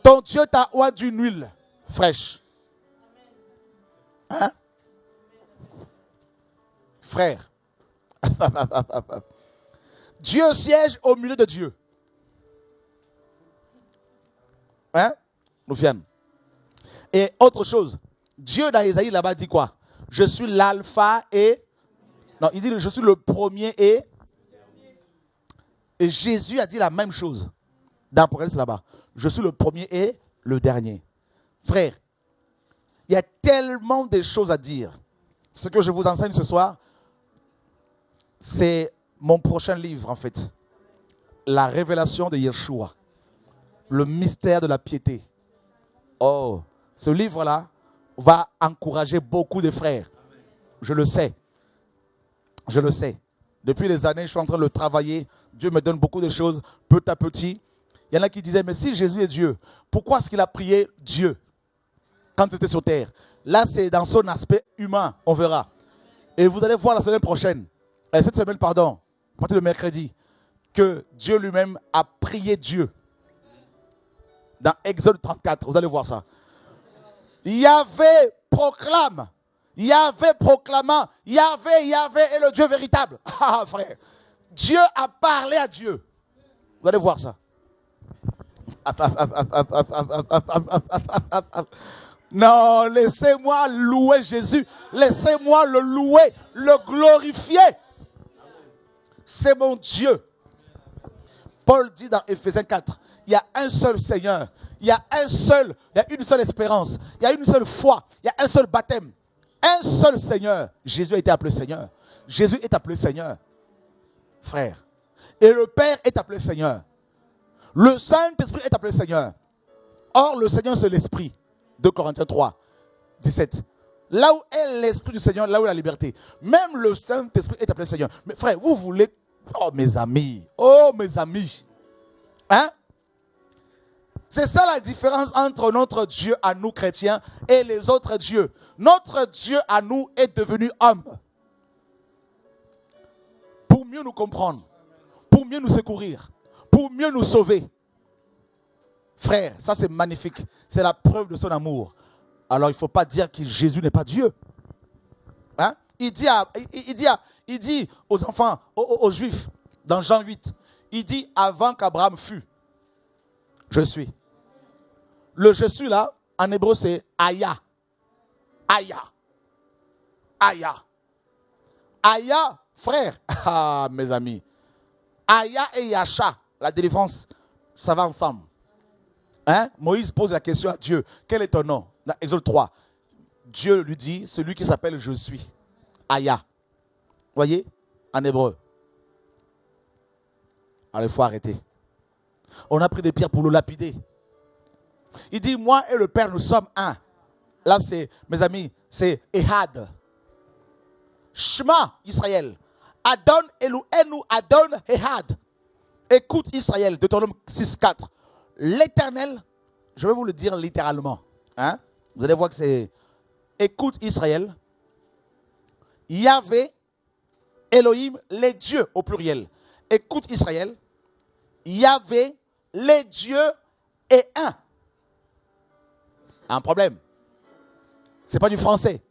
Ton Dieu t'a oint d'une huile fraîche. Hein? Frère. Dieu siège au milieu de Dieu. Hein? Nous fions. Et autre chose, Dieu dans Isaïe là-bas dit quoi? Je suis l'alpha et... Non, il dit je suis le premier et... Et Jésus a dit la même chose dans Apocalypse là-bas. Je suis le premier et le dernier. Frère, il y a tellement de choses à dire. Ce que je vous enseigne ce soir, c'est mon prochain livre en fait. La révélation de Yeshua. Le mystère de la piété. Oh, ce livre-là va encourager beaucoup de frères. Je le sais. Je le sais. Depuis des années, je suis en train de le travailler. Dieu me donne beaucoup de choses, petit à petit. Il y en a qui disaient, mais si Jésus est Dieu, pourquoi est-ce qu'il a prié Dieu quand il était sur terre? Là, c'est dans son aspect humain, on verra. Et vous allez voir la semaine prochaine, cette semaine, pardon, à partir de mercredi, que Dieu lui-même a prié Dieu. Dans Exode 34, vous allez voir ça. Yahvé proclame. Yahvé proclamant. Yahvé est le Dieu véritable. Ah, frère. Dieu a parlé à Dieu. Vous allez voir ça. Non, laissez-moi louer Jésus. Laissez-moi le louer, le glorifier. C'est mon Dieu. Paul dit dans Éphésiens 4, il y a un seul Seigneur. Il y a une seule espérance. Il y a une seule foi. Il y a un seul baptême. Un seul Seigneur. Jésus a été appelé Seigneur. Jésus est appelé Seigneur. Frère. Et le Père est appelé Seigneur. Le Saint-Esprit est appelé Seigneur. Or, le Seigneur, c'est l'Esprit. 2 Corinthiens 3, 17. Là où est l'Esprit du Seigneur, là où est la liberté. Même le Saint-Esprit est appelé Seigneur. Mais frère, vous voulez... Oh, mes amis. Oh, mes amis. Hein? C'est ça la différence entre notre Dieu à nous chrétiens et les autres dieux. Notre Dieu à nous est devenu homme. Pour mieux nous comprendre. Pour mieux nous secourir. Pour mieux nous sauver. Frère, ça c'est magnifique. C'est la preuve de son amour. Alors il ne faut pas dire que Jésus n'est pas Dieu. Hein? Il dit aux enfants, aux Juifs, dans Jean 8, il dit avant qu'Abraham fût, je suis. Le je suis là, en hébreu c'est Aya. Aya. Aya. Aya, frère. Ah, mes amis. Aya et Yasha, la délivrance, ça va ensemble. Hein? Moïse pose la question à Dieu. Quel est ton nom? Dans Exode 3. Dieu lui dit, celui qui s'appelle je suis. Aya. Voyez, en hébreu. Alors il faut arrêter. On a pris des pierres pour le lapider. Il dit, moi et le Père, nous sommes un. Là, c'est, mes amis, c'est Ehad. Shema, Israël. Adon Elohenu Adon Ehad. Écoute Israël, Deutéronome 6.4. L'Éternel, je vais vous le dire littéralement. Hein? Vous allez voir que c'est... Écoute Israël. Yahvé, Elohim, les dieux au pluriel. Écoute Israël. Yahvé, les dieux est un. Un problème. C'est pas du français.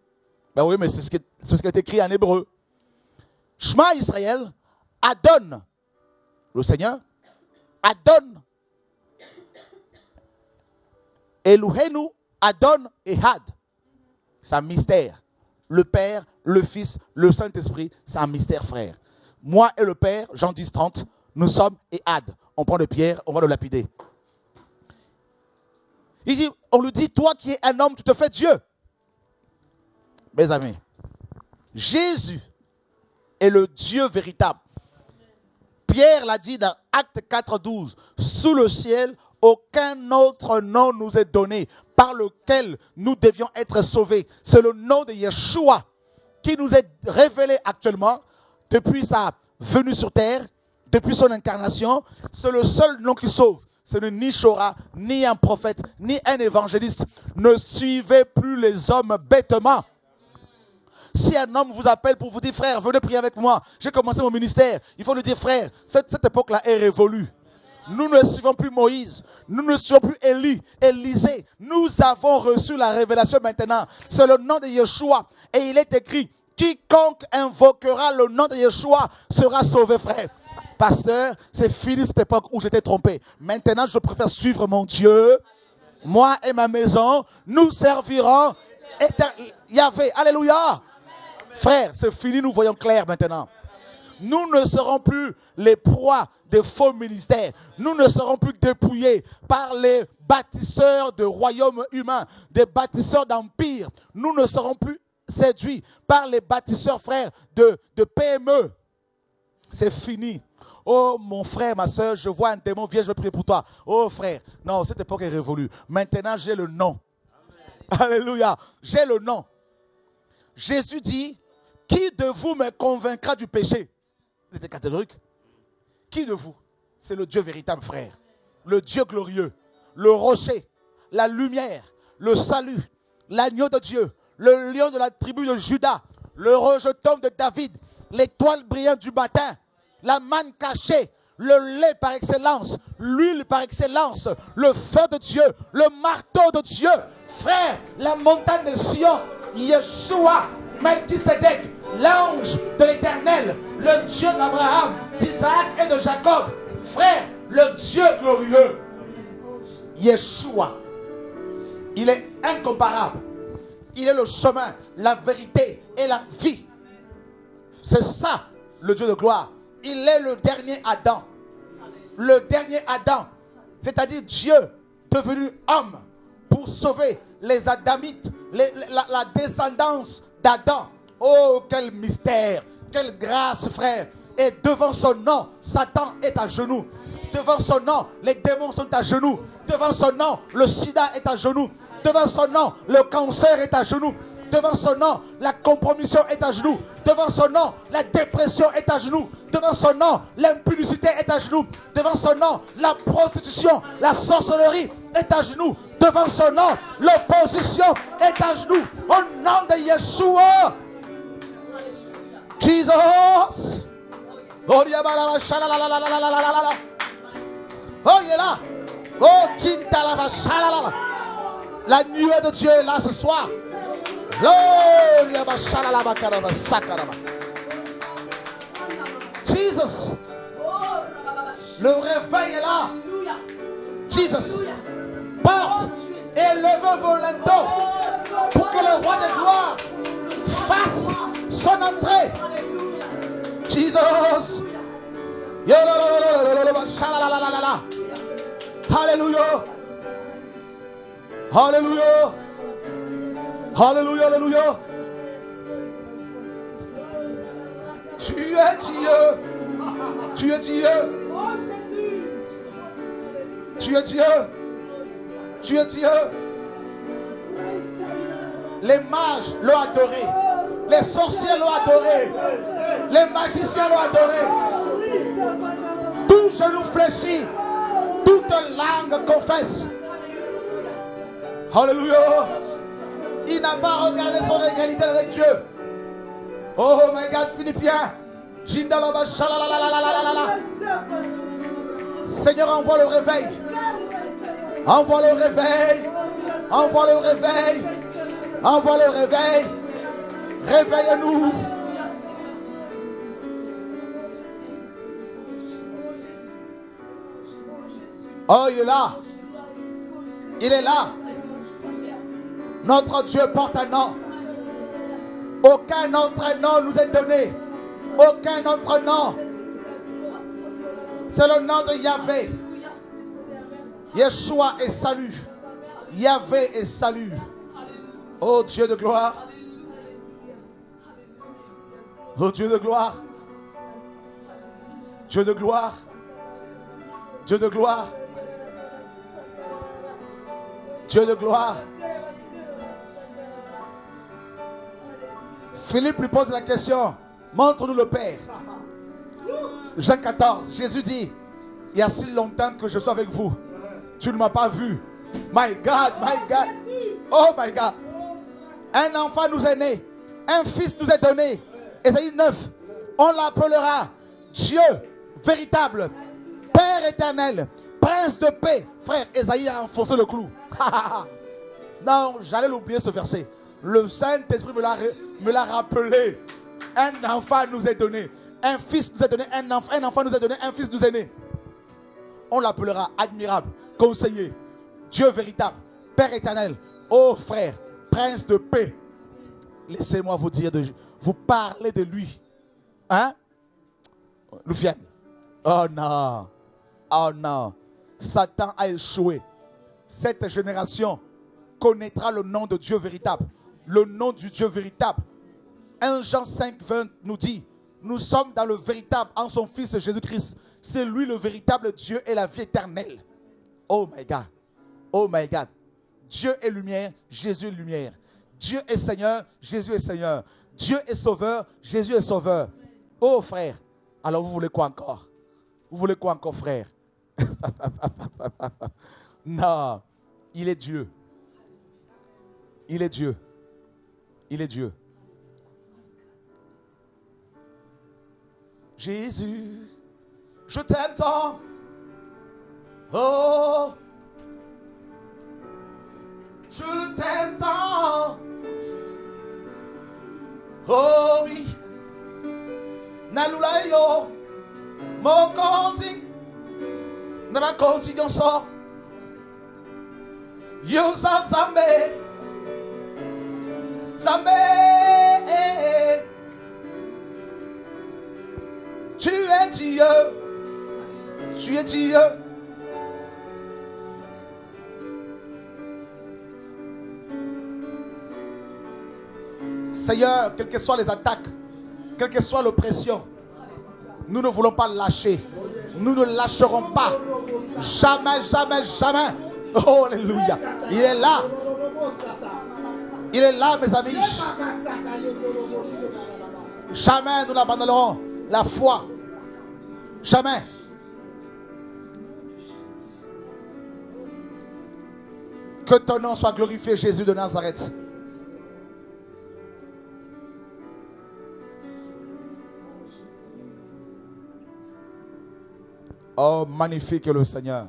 Ben oui, mais c'est ce qui est écrit en hébreu. Shema Israël, Adon, le Seigneur, Adon, Elohenu, Adon, Ehad. C'est un mystère. Le Père, le Fils, le Saint-Esprit, c'est un mystère, frère. Moi et le Père, Jean 10, 30, nous sommes Ehad. On prend de pierre, on va le lapider. Il dit, on lui dit, toi qui es un homme, tu te fais Dieu. Mes amis, Jésus est le Dieu véritable. Pierre l'a dit dans Acte 4, 12. Sous le ciel, aucun autre nom nous est donné par lequel nous devions être sauvés. C'est le nom de Yeshua qui nous est révélé actuellement depuis sa venue sur terre, depuis son incarnation. C'est le seul nom qui sauve. Ce n'est ni Shora, ni un prophète, ni un évangéliste. Ne suivez plus les hommes bêtement. Si un homme vous appelle pour vous dire, frère, venez prier avec moi, j'ai commencé mon ministère, il faut lui dire, frère, cette époque-là est révolue. Nous ne suivons plus Moïse, nous ne suivons plus Élisée. Nous avons reçu la révélation maintenant. C'est le nom de Yeshua. Et il est écrit, quiconque invoquera le nom de Yeshua sera sauvé, frère. Pasteur, c'est fini cette époque où j'étais trompé. Maintenant, je préfère suivre mon Dieu. Moi et ma maison, nous servirons Yahvé. Alléluia. Frère, c'est fini, nous voyons clair maintenant. Nous ne serons plus les proies des faux ministères. Nous ne serons plus dépouillés par les bâtisseurs de royaumes humains, des bâtisseurs d'empires. Nous ne serons plus séduits par les bâtisseurs, frères, de PME. C'est fini. Oh, mon frère, ma soeur, je vois un démon, viens, je vais prier pour toi. Oh, frère, non, cette époque est révolue. Maintenant, j'ai le nom. Alléluia. J'ai le nom. Jésus dit, qui de vous me convaincra du péché? Il était catégorique. Qui de vous? C'est le Dieu véritable, frère. Le Dieu glorieux, le rocher, la lumière, le salut, l'agneau de Dieu, le lion de la tribu de Juda, le rejeton de David, l'étoile brillante du matin, la manne cachée, le lait par excellence, l'huile par excellence, le feu de Dieu, le marteau de Dieu. Frère, la montagne de Sion, Yeshua, Melchisedec, l'ange de l'Éternel, le Dieu d'Abraham, d'Isaac et de Jacob. Frère, le Dieu glorieux, Yeshua, il est incomparable. Il est le chemin, la vérité et la vie. C'est ça, le Dieu de gloire. Il est le dernier Adam. Le dernier Adam, c'est-à-dire Dieu devenu homme pour sauver les Adamites, la descendance d'Adam. Oh, quel mystère, quelle grâce, frère. Et devant son nom, Satan est à genoux. Devant son nom, les démons sont à genoux. Devant son nom, le sida est à genoux. Devant son nom, le cancer est à genoux. Devant son nom, la compromission est à genoux. Devant son nom, la dépression est à genoux. Devant son nom, l'impudicité est à genoux. Devant son nom, la prostitution, la sorcellerie est à genoux. Devant son nom, l'opposition est à genoux. Au nom de Yeshua. Jesus. Oh, il est là. Oh, la nuée de Dieu est là ce soir. Jesus. Le réveil est là. Jesus. Porte et levez vos linteaux pour que le roi de gloire fasse son entrée. Jesus. Alléluia. Alléluia. Alléluia, alléluia. Tu es Dieu. Tu es Dieu. Tu es Dieu. Tu es Dieu. Les mages l'ont adoré. Les sorciers l'ont adoré. Les magiciens l'ont adoré. Tout genou fléchit. Toute langue confesse. Alléluia. Il n'a pas regardé son égalité avec Dieu. Oh my God, Philippiens. Seigneur, envoie le réveil. Envoie le réveil. Envoie le réveil. Envoie le réveil. Réveille-nous. Oh, il est là. Il est là. Notre Dieu porte un nom. Aucun autre nom nous est donné. Aucun autre nom. C'est le nom de Yahvé. Yeshua est salut. Yahvé est salut. Oh Dieu de gloire. Oh Dieu de gloire. Dieu de gloire. Dieu de gloire. Dieu de gloire. Philippe lui pose la question. Montre-nous le Père. Jean 14, Jésus dit, il y a si longtemps que je suis avec vous. Tu ne m'as pas vu. My God, my God. Oh my God. Un enfant nous est né. Un fils nous est donné. Ésaïe 9. On l'appellera Dieu véritable, Père éternel, Prince de paix. Frère, Ésaïe a enfoncé le clou. Non, j'allais l'oublier ce verset. Le Saint-Esprit me l'a rappelé. Un enfant nous est donné. Un fils nous est donné. Un enfant nous est donné. Un fils nous est né. On l'appellera admirable, conseiller, Dieu véritable, Père éternel. Oh frère, Prince de paix. Laissez-moi vous dire, vous parler de lui. Hein? Nous viens. Oh non. Oh non. Satan a échoué. Cette génération connaîtra le nom de Dieu véritable. Le nom du Dieu véritable. 1 Jean 5, 20 nous dit, nous sommes dans le véritable, en son Fils Jésus-Christ. C'est lui le véritable Dieu et la vie éternelle. Oh my God. Oh my God. Dieu est lumière, Jésus est lumière. Dieu est Seigneur, Jésus est Seigneur. Dieu est sauveur, Jésus est sauveur. Oh frère, alors vous voulez quoi encore? Vous voulez quoi encore, frère? Non, il est Dieu. Il est Dieu. Il est Dieu. Jésus, je t'aime tant. Oh, je t'aime tant. Oh oui. Nalulayo, mon conti, nama conti qu'on sort. Yo Zambé, Zambé. Tu es Dieu. Tu es Dieu. Seigneur, quelles que soient les attaques, quelle que soit l'oppression, nous ne voulons pas lâcher. Nous ne lâcherons pas. Jamais, jamais, jamais. Oh, alléluia. Il est là. Il est là, mes amis. Jamais nous n'abandonnerons la foi. Jamais. Que ton nom soit glorifié, Jésus de Nazareth. Oh, magnifique est le Seigneur.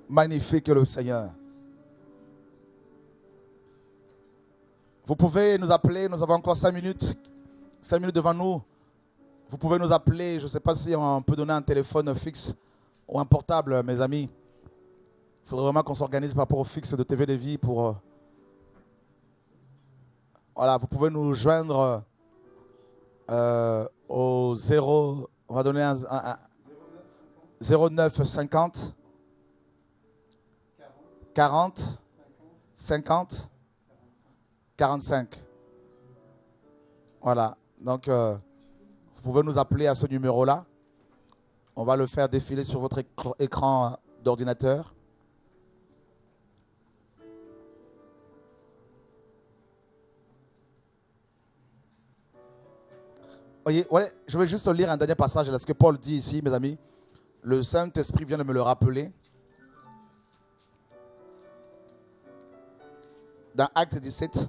Magnifique est le Seigneur. Vous pouvez nous appeler, nous avons encore 5 minutes. 5 minutes devant nous. Vous pouvez nous appeler, je ne sais pas si on peut donner un téléphone fixe ou un portable, mes amis. Il faudrait vraiment qu'on s'organise par rapport au fixe de TV de Vie pour... Voilà, vous pouvez nous joindre au 0... On va donner un 09 50 40 50 45. Voilà. Donc, vous pouvez nous appeler à ce numéro-là. On va le faire défiler sur votre écran d'ordinateur. Voyez, ouais, je vais juste lire un dernier passage de ce que Paul dit ici, mes amis. Le Saint-Esprit vient de me le rappeler. Dans Acte 17.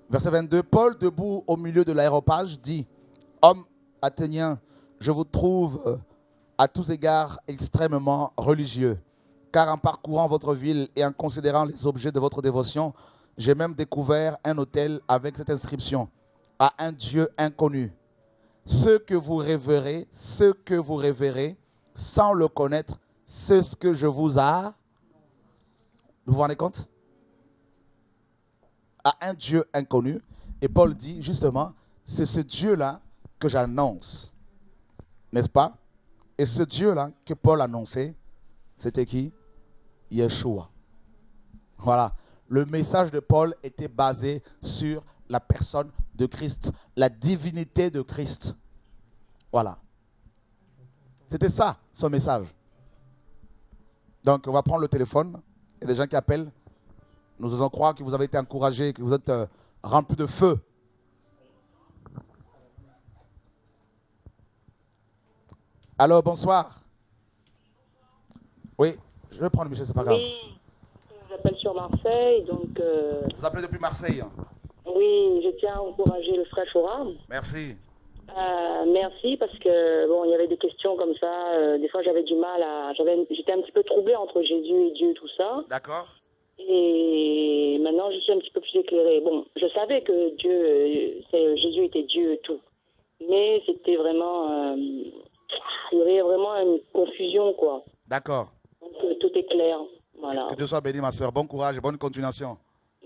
Verset 22. Paul, debout au milieu de l'aéropage, dit: Homme athénien, je vous trouve à tous égards extrêmement religieux, car en parcourant votre ville et en considérant les objets de votre dévotion, j'ai même découvert un autel avec cette inscription: à un Dieu inconnu. Ce que vous révérez, sans le connaître, c'est ce que je vous ai. Vous vous rendez compte? À un Dieu inconnu. Et Paul dit justement, c'est ce Dieu-là que j'annonce. N'est-ce pas? Et ce Dieu-là que Paul annonçait, c'était qui? Yeshua. Voilà. Le message de Paul était basé sur la personne de Christ, la divinité de Christ. Voilà. C'était ça, son message. Donc, on va prendre le téléphone. Il y a des gens qui appellent. Nous osons croire que vous avez été encouragés, que vous êtes remplis de feu. Alors, bonsoir. Oui, je vais prendre Michel, c'est pas grave. Oui, j'appelle sur Marseille, donc... Vous appelez depuis Marseille? Oui, je tiens à encourager le frère Chora. Merci. Merci, parce que, bon, il y avait des questions comme ça, des fois j'avais du mal à... J'étais un petit peu troublée entre Jésus et Dieu, tout ça. D'accord. Et maintenant, je suis un petit peu plus éclairée. Bon, je savais que Jésus était Dieu et tout. Mais c'était vraiment... il y avait vraiment une confusion, quoi. D'accord. Donc, tout est clair. Voilà. Que Dieu soit béni, ma soeur. Bon courage et bonne continuation.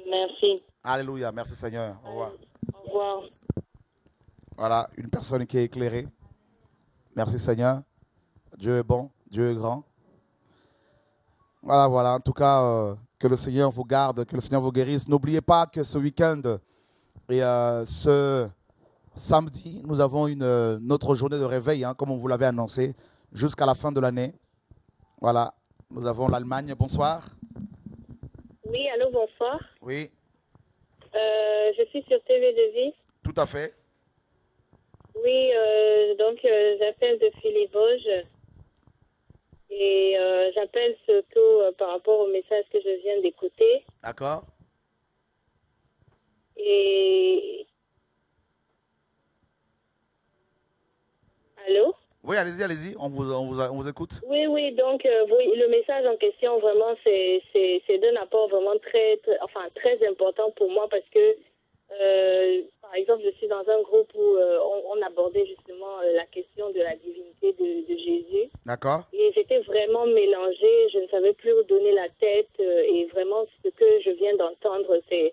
Merci. Alléluia. Merci, Seigneur. Au revoir. Au revoir. Voilà, une personne qui est éclairée. Merci, Seigneur. Dieu est bon. Dieu est grand. Voilà, voilà. En tout cas, que le Seigneur vous garde, que le Seigneur vous guérisse. N'oubliez pas que ce week-end et ce samedi, nous avons notre journée de réveil, hein, comme on vous l'avait annoncé, jusqu'à la fin de l'année. Voilà. Nous avons l'Allemagne. Bonsoir. Oui, allô, bonsoir. Oui. Je suis sur TV de Vie. Tout à fait. Oui, donc j'appelle depuis les Vosges. Et j'appelle surtout par rapport au message que je viens d'écouter. D'accord. Et... Allô? Oui, allez-y, allez-y. On vous écoute. Oui, donc oui, le message en question, vraiment, c'est d'un apport vraiment très important pour moi parce que, par exemple, je suis dans un groupe où on abordait justement la question de la divinité de Jésus. D'accord. Et j'étais vraiment mélangée, je ne savais plus où donner la tête et vraiment ce que je viens d'entendre, c'est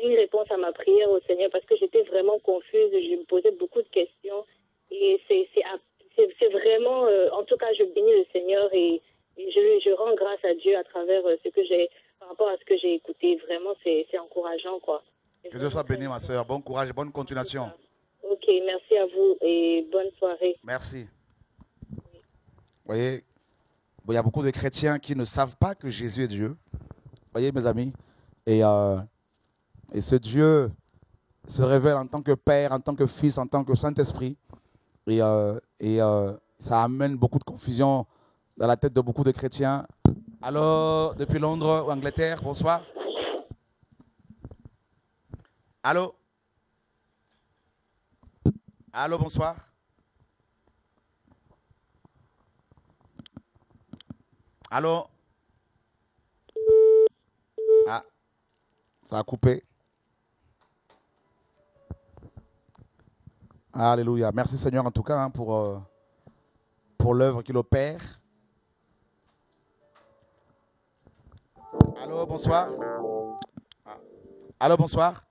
une réponse à ma prière au Seigneur parce que j'étais vraiment confuse, je me posais beaucoup de questions et c'est vraiment, en tout cas, je bénis le Seigneur et je rends grâce à Dieu à travers par rapport à ce que j'ai écouté. Vraiment, c'est encourageant, quoi. Que Dieu soit béni, ma soeur. Bon courage et bonne continuation. Ok, merci à vous et bonne soirée. Merci. Vous voyez, il y a beaucoup de chrétiens qui ne savent pas que Jésus est Dieu. Vous voyez, mes amis. Et ce Dieu se révèle en tant que Père, en tant que Fils, en tant que Saint-Esprit. Et ça amène beaucoup de confusion dans la tête de beaucoup de chrétiens. Allô, depuis Londres ou Angleterre, bonsoir. Allô? Allô, bonsoir. Allô? Ah, ça a coupé. Alléluia. Merci Seigneur en tout cas hein, pour l'œuvre qu'il opère. Allô, bonsoir. Ah. Allô, bonsoir.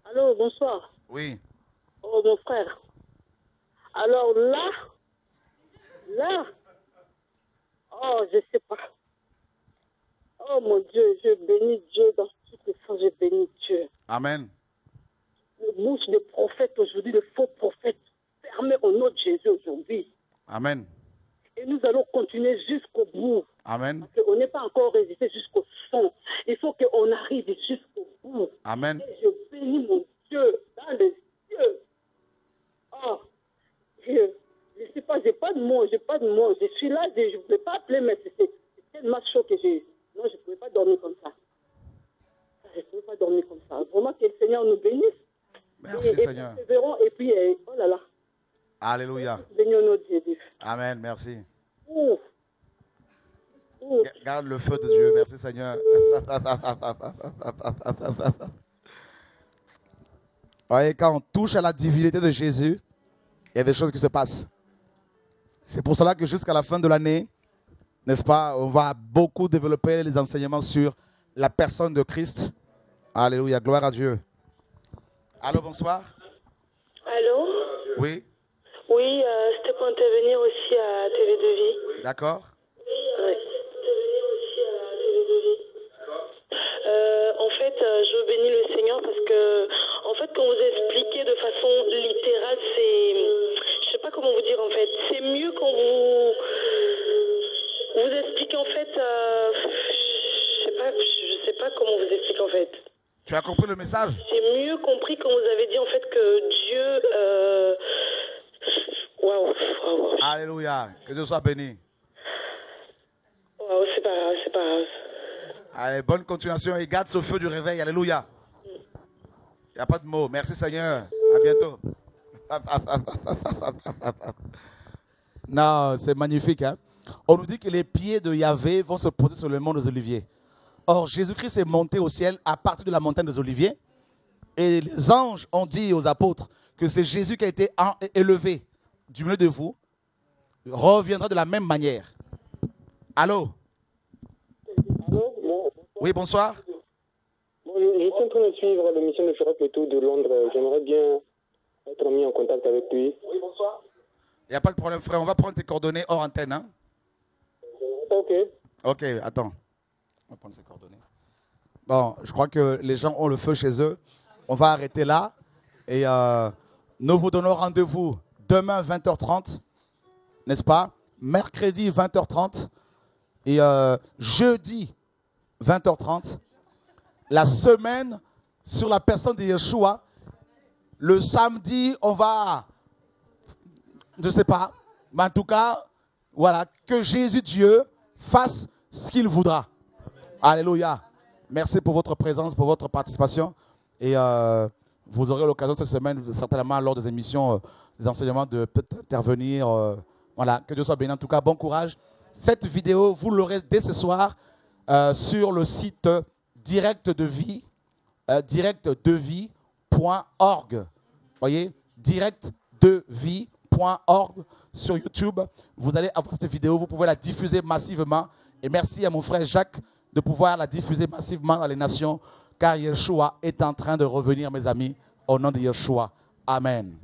Allô, bonsoir. Oui. Oh, mon frère. Alors là, Oh, je sais pas. Oh mon Dieu, je bénis Dieu dans toutes les sens, je bénis Dieu. Amen. Le bouche des prophètes aujourd'hui, de faux prophètes, fermés au nom de Jésus aujourd'hui. Amen. Et nous allons continuer jusqu'au bout. Amen. Parce qu'on n'est pas encore résisté jusqu'au fond. Il faut qu'on arrive jusqu'au bout. Amen. Et je bénis mon Dieu dans les cieux. Oh, je sais pas, j'ai pas de mots, Je suis là, je ne peux pas appeler, mais c'est tellement chaud que non, je ne pouvais pas dormir comme ça. Je ne pouvais pas dormir comme ça. Vraiment que le Seigneur nous bénisse. Merci, Seigneur. Et puis, oh là là. Alléluia. Bénis au nom de Jésus. Amen. Merci. Ouf. Ouf. Garde le feu de Dieu. Merci, Seigneur. Voyez, quand on touche à la divinité de Jésus, il y a des choses qui se passent. C'est pour cela que jusqu'à la fin de l'année, n'est-ce pas, on va beaucoup développer les enseignements sur la personne de Christ. Alléluia, gloire à Dieu. Allô, bonsoir. Allô? Oui, Oui, c'était pour intervenir aussi à TV de Vie. d'accord. Oui. En fait, je bénis le Seigneur parce que, en fait, quand vous expliquez de façon littérale, je sais pas comment vous dire en fait, c'est mieux quand vous expliquez en fait, je sais pas comment vous expliquer en fait. Tu as compris le message? J'ai mieux compris quand vous avez dit en fait que Dieu, waouh. Alléluia, que Dieu soit béni. Waouh, c'est pas grave. Allez, bonne continuation et garde ce feu du réveil. Alléluia. Il n'y a pas de mots. Merci Seigneur. À bientôt. Non, c'est magnifique. Hein? On nous dit que les pieds de Yahvé vont se poser sur le mont des Oliviers. Or, Jésus-Christ est monté au ciel à partir de la montagne des Oliviers. Et les anges ont dit aux apôtres que c'est Jésus qui a été élevé du milieu de vous, reviendra de la même manière. Allô? Oui, bonsoir. Bon, je suis en train de suivre l'émission de Philippe et tout de Londres. J'aimerais bien être mis en contact avec lui. Oui, bonsoir. Il n'y a pas de problème, frère. On va prendre tes coordonnées hors antenne. Hein? Ok. Ok, attends. On va prendre ses coordonnées. Bon, je crois que les gens ont le feu chez eux. On va arrêter là. Et nous vous donnons rendez-vous demain 20h30. N'est-ce pas? Mercredi 20h30. Et jeudi 20h30. La semaine sur la personne de Yeshua. Le samedi, on va... Je ne sais pas. Mais en tout cas, voilà. Que Jésus Dieu fasse ce qu'il voudra. Alléluia. Merci pour votre présence, pour votre participation. Et vous aurez l'occasion cette semaine, certainement lors des émissions, des enseignements, de peut-être intervenir. Voilà, que Dieu soit béni. En tout cas, bon courage. Cette vidéo, vous l'aurez dès ce soir sur le site directdevie, directdevie.org. Voyez, directdevie.org sur YouTube. Vous allez avoir cette vidéo, vous pouvez la diffuser massivement. Et merci à mon frère Jacques de pouvoir la diffuser massivement dans les nations, car Yeshua est en train de revenir, mes amis, au nom de Yeshua. Amen.